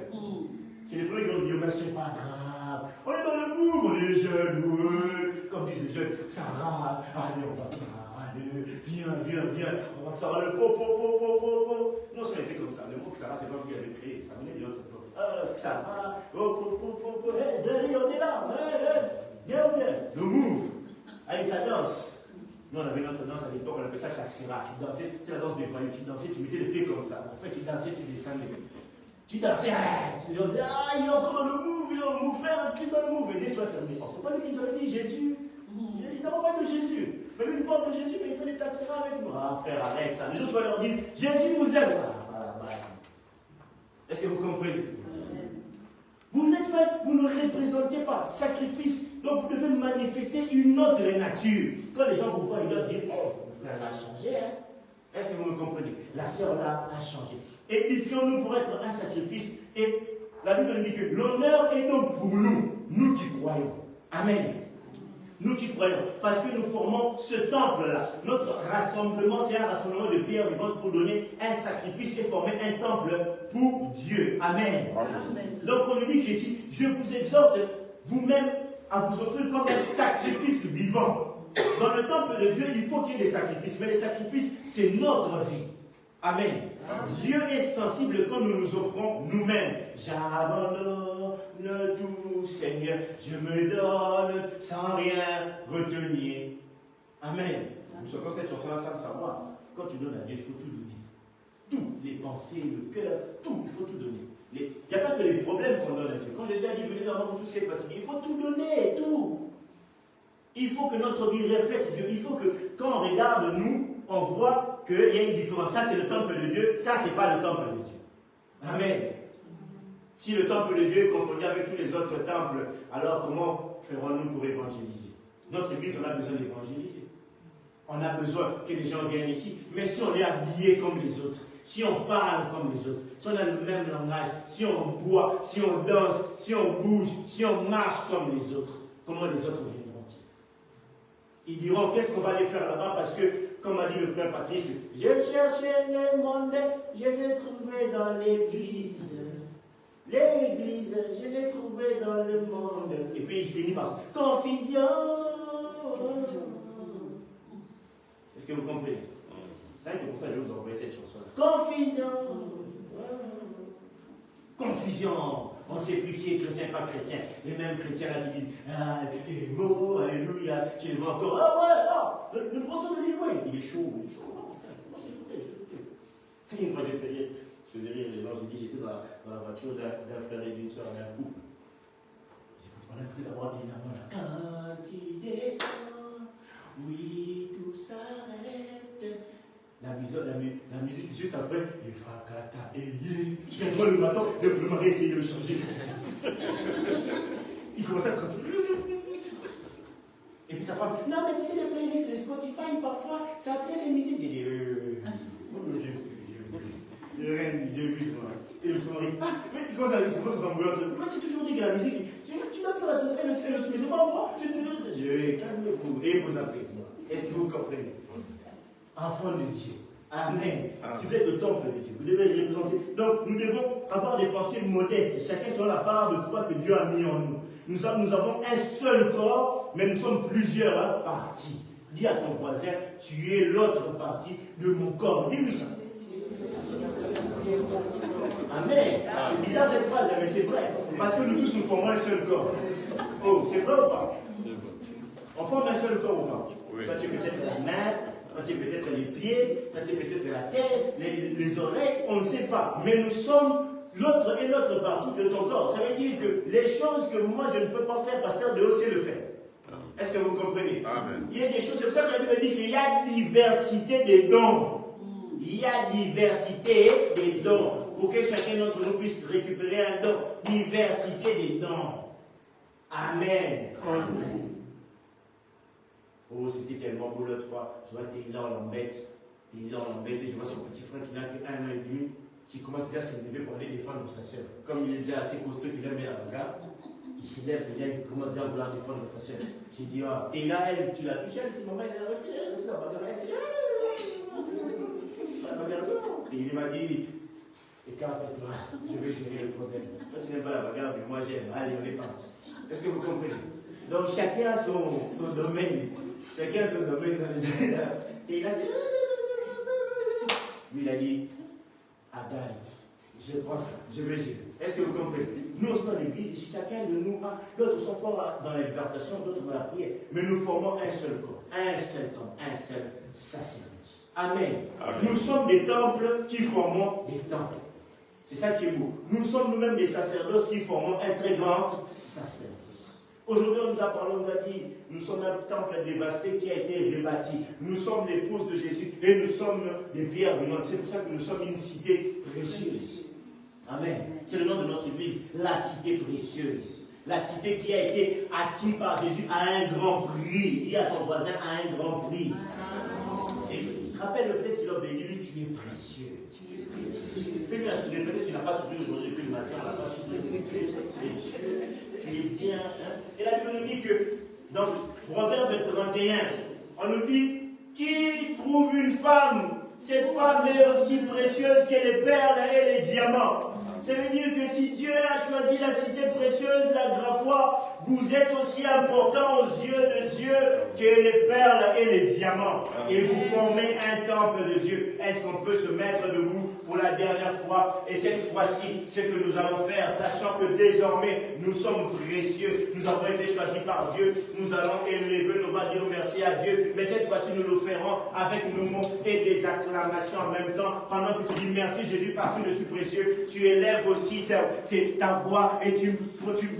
C'est les premiers qui vont dire, mais c'est pas grave, on est dans le mouvement, on est jeunes, ouais. Comme disent les jeunes, Sarah, allez, on va Sarah, allez, viens, on va Sarah, le po. Non, ça a été comme ça, le mot que Sarah, c'est pas vous qui avez créé, ça venait de l'autre po. Sarah, allez, on est là, viens, le move, allez, ça danse. Nous, on avait notre danse à l'époque, on appelait ça Kaksera. Tu dansais, c'est la danse des voyous. Tu dansais, tu mettais les pieds comme ça. En fait, tu dansais, tu descendais. Tu dansais, tu disais, ah, il est encore dans le move, il est dans le move, frère, Christ dans le move. Et dès que tu as terminé, oh, c'est pas lui qui nous avait dit Jésus. Ils n'ont pas de Jésus. Mais lui, il parle de Jésus, mais il fait des Kaksera avec nous. Ah, frère, arrête ça. Les autres, tu vas leur dire, Jésus vous aime. Est-ce que vous comprenez? Vous n'êtes pas, vous ne représentez pas sacrifice, donc vous devez manifester une autre nature. Quand les gens vous voient, ils doivent dire, oh, mon frère a changé, hein? Est-ce que vous me comprenez? La sœur là a changé. Édifions-nous pour être un sacrifice. Et la Bible dit que l'honneur est donc pour nous, nous qui croyons. Amen. Nous qui croyons, parce que nous formons ce temple-là. Notre rassemblement, c'est un rassemblement de pierres vivantes pour donner un sacrifice et former un temple pour Dieu. Amen. Amen. Donc on nous dit qu'ici, je vous exhorte vous-même à vous offrir comme un sacrifice vivant. Dans le temple de Dieu, il faut qu'il y ait des sacrifices, mais les sacrifices, c'est notre vie. Amen. Amen. Dieu est sensible quand nous nous offrons nous-mêmes. J'abandonne tout, Seigneur, je me donne sans rien retenir. Amen. Nous sommes cette chanson-là sans savoir. Quand tu donnes à Dieu, il faut tout donner. Tout, les pensées, le cœur, tout, il faut tout donner. Il n'y a pas que les problèmes qu'on donne à Dieu. Quand Jésus a dit, venez avant tout ce qui est fatigué, il faut tout donner, tout. Il faut que notre vie reflète Dieu. Il faut que quand on regarde nous, on voit qu'il y a une différence. Ça, c'est le temple de Dieu. Ça, ce n'est pas le temple de Dieu. Amen. Si le temple de Dieu est confondu avec tous les autres temples, alors comment ferons-nous pour évangéliser? Notre église, on a besoin d'évangéliser. On a besoin que les gens viennent ici. Mais si on est habillé comme les autres, si on parle comme les autres, si on a le même langage, si on boit, si on danse, si on bouge, si on marche comme les autres, comment les autres viendront-ils? Ils diront, qu'est-ce qu'on va aller faire là-bas? Parce que, comme a dit le frère Patrice, je cherchais le monde, je l'ai trouvé dans l'église. L'église, je l'ai trouvé dans le monde. Et puis il finit par confusion. Est-ce que vous comprenez? C'est pour ça que je vous envoie cette chanson-là. Confusion. Confusion. On ne sait plus qui est chrétien, pas chrétien. Les mêmes chrétiens là qui disent ah, les mots, alléluia, tu les vois encore. Ah ouais, ah, le professeur de l'île, il est chaud, il est chaud. Une fois, j'ai fait rire, je faisais rire les gens, j'ai dit j'étais dans la voiture d'un frère et d'une soeur, d'un couple. On a écouté d'abord énormément là. Quand il descend, oui, tout s'arrête. La musique juste après, et Fakata, et Yé. Je viens le matin, le mari essaye de le changer. Il commence à transformer. Et puis sa femme, non, mais tu sais, les playlists de Spotify, parfois, ça fait des musiques. J'ai dit, j'ai vu ça. Et le son mari, ah, mais comment ça s'embrouille entre eux? Moi, j'ai toujours dit que la musique, tu dois faire attention, mais c'est pas moi. Je dis, calmez-vous et vos applaudissements. Est-ce que vous comprenez? Enfant de Dieu. Amen. Si vous êtes le temple de Dieu, vous devez représenter. Donc, nous devons avoir des pensées modestes, chacun sur la part de foi que Dieu a mis en nous. Nous avons un seul corps, mais nous sommes plusieurs parties. Dis à ton voisin, tu es l'autre partie de mon corps. Dis-lui ça. Amen. C'est bizarre cette phrase, mais c'est vrai. Parce que nous tous, nous formons un seul corps. Oh, c'est vrai ou pas? On forme un seul corps ou pas? Oui. Toi, tu es peut-être la main. Quand tu es peut-être les pieds, quand tu es peut-être la tête, les oreilles, on ne sait pas. Mais nous sommes l'autre et l'autre partie de ton corps. Ça veut dire que les choses que moi je ne peux pas faire, pasteur Déo sait le faire. Est-ce que vous comprenez? Amen. Il y a des choses, c'est pour ça que la Bible dit qu'il y a diversité des dons. Il y a diversité des dons. Pour que chacun d'entre nous puisse récupérer un don. Diversité des dons. Amen. Amen. Oh, c'était tellement beau l'autre fois. Je vois Taylor l'embête. Et je vois son petit frère qui n'a que 1 an et demi, qui commence déjà à se lever pour aller défendre sa soeur. Comme il est déjà assez costaud qu'il aime bien la bagarre, il se lève déjà, il commence déjà à vouloir défendre sa soeur. J'ai dit, ah, Taylor, elle, tu l'as touché, elle, c'est maman, elle a refait la bagarre, elle, c'est la bagarre. Et il m'a dit, écarte-toi, je vais gérer le problème. Toi, tu n'aimes pas la bagarre, mais moi j'aime. Allez, on est parti. Est-ce que vous comprenez? Donc chacun a son domaine. Chacun a son domaine dans les années. Et là, c'est. Lui, il a dit, Agarite, je prends ça, je vais gérer. Est-ce que vous comprenez? Nous sommes dans l'église, ici, chacun de nous a. D'autres sont forts dans l'exaltation, d'autres dans la prière. Mais nous formons un seul corps, un seul temple, un seul sacerdoce. Amen. Amen. Nous sommes des temples qui formons des temples. C'est ça qui est beau. Nous sommes nous-mêmes des sacerdoces qui formons un très grand sacerdoce. Aujourd'hui, on nous a parlé, on nous a dit, nous sommes un temple dévasté qui a été rebâti. Nous sommes l'épouse de Jésus et nous sommes des pierres vivantes. C'est pour ça que nous sommes une cité précieuse. Amen. C'est le nom de notre église, la cité précieuse. La cité qui a été acquise par Jésus à un grand prix. Dis à ton voisin, à un grand prix. Et rappelle peut-être qu'il a béni, lui, tu es précieux. Fais-lui un sourire, peut-être qu'il n'a pas souri aujourd'hui, depuis le matin, il n'a pas souri. Tu es précieux, tu es bien. Hein? Et la Bible nous dit que, dans Proverbe 31, on nous dit, qui trouve une femme, cette femme est aussi précieuse que les perles et les diamants. Ça veut dire que si Dieu a choisi la cité précieuse, la Graffoir, vous êtes aussi important aux yeux de Dieu que les perles et les diamants. Et vous formez un temple de Dieu. Est-ce qu'on peut se mettre debout pour la dernière fois? Et cette fois-ci, ce que nous allons faire, sachant que désormais, nous sommes précieux. Nous avons été choisis par Dieu. Nous allons élever, nous allons dire merci à Dieu. Mais cette fois-ci, nous le ferons avec nos mots et des acclamations en même temps. Pendant que tu dis merci Jésus parce que je suis précieux, tu élèves aussi ta voix et tu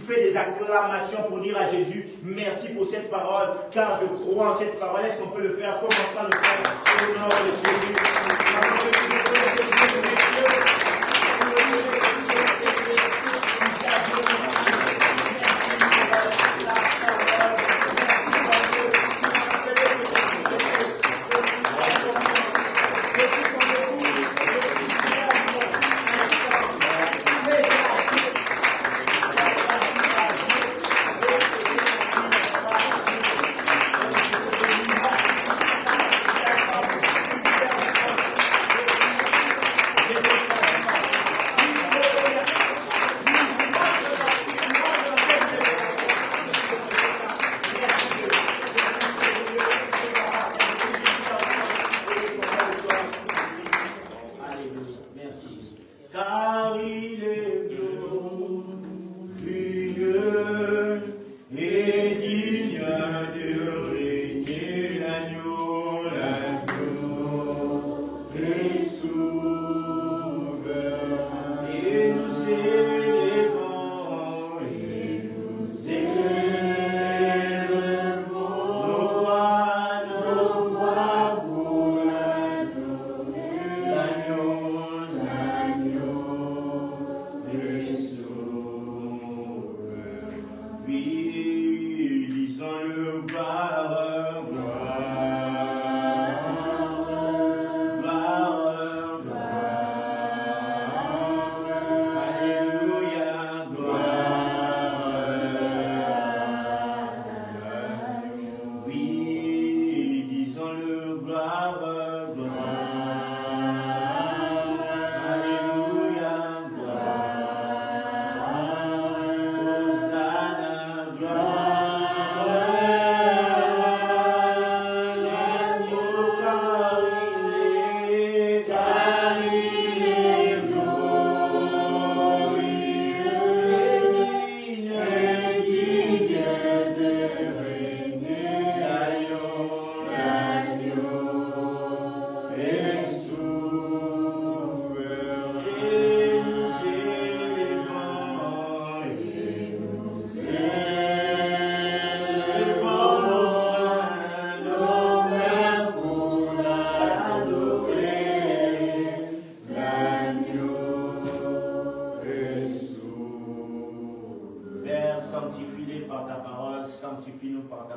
fais des acclamations pour dire à Jésus merci pour cette parole, car je crois en cette parole. Est-ce qu'on peut le faire? Commençons à le faire au nom de Jésus.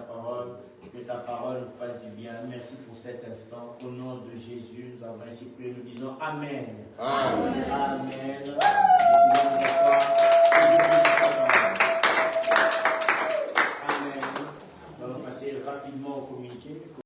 parole. Que ta parole nous fasse du bien. Merci pour cet instant. Au nom de Jésus, nous avons ainsi prié. Nous disons Amen. Amen. Amen.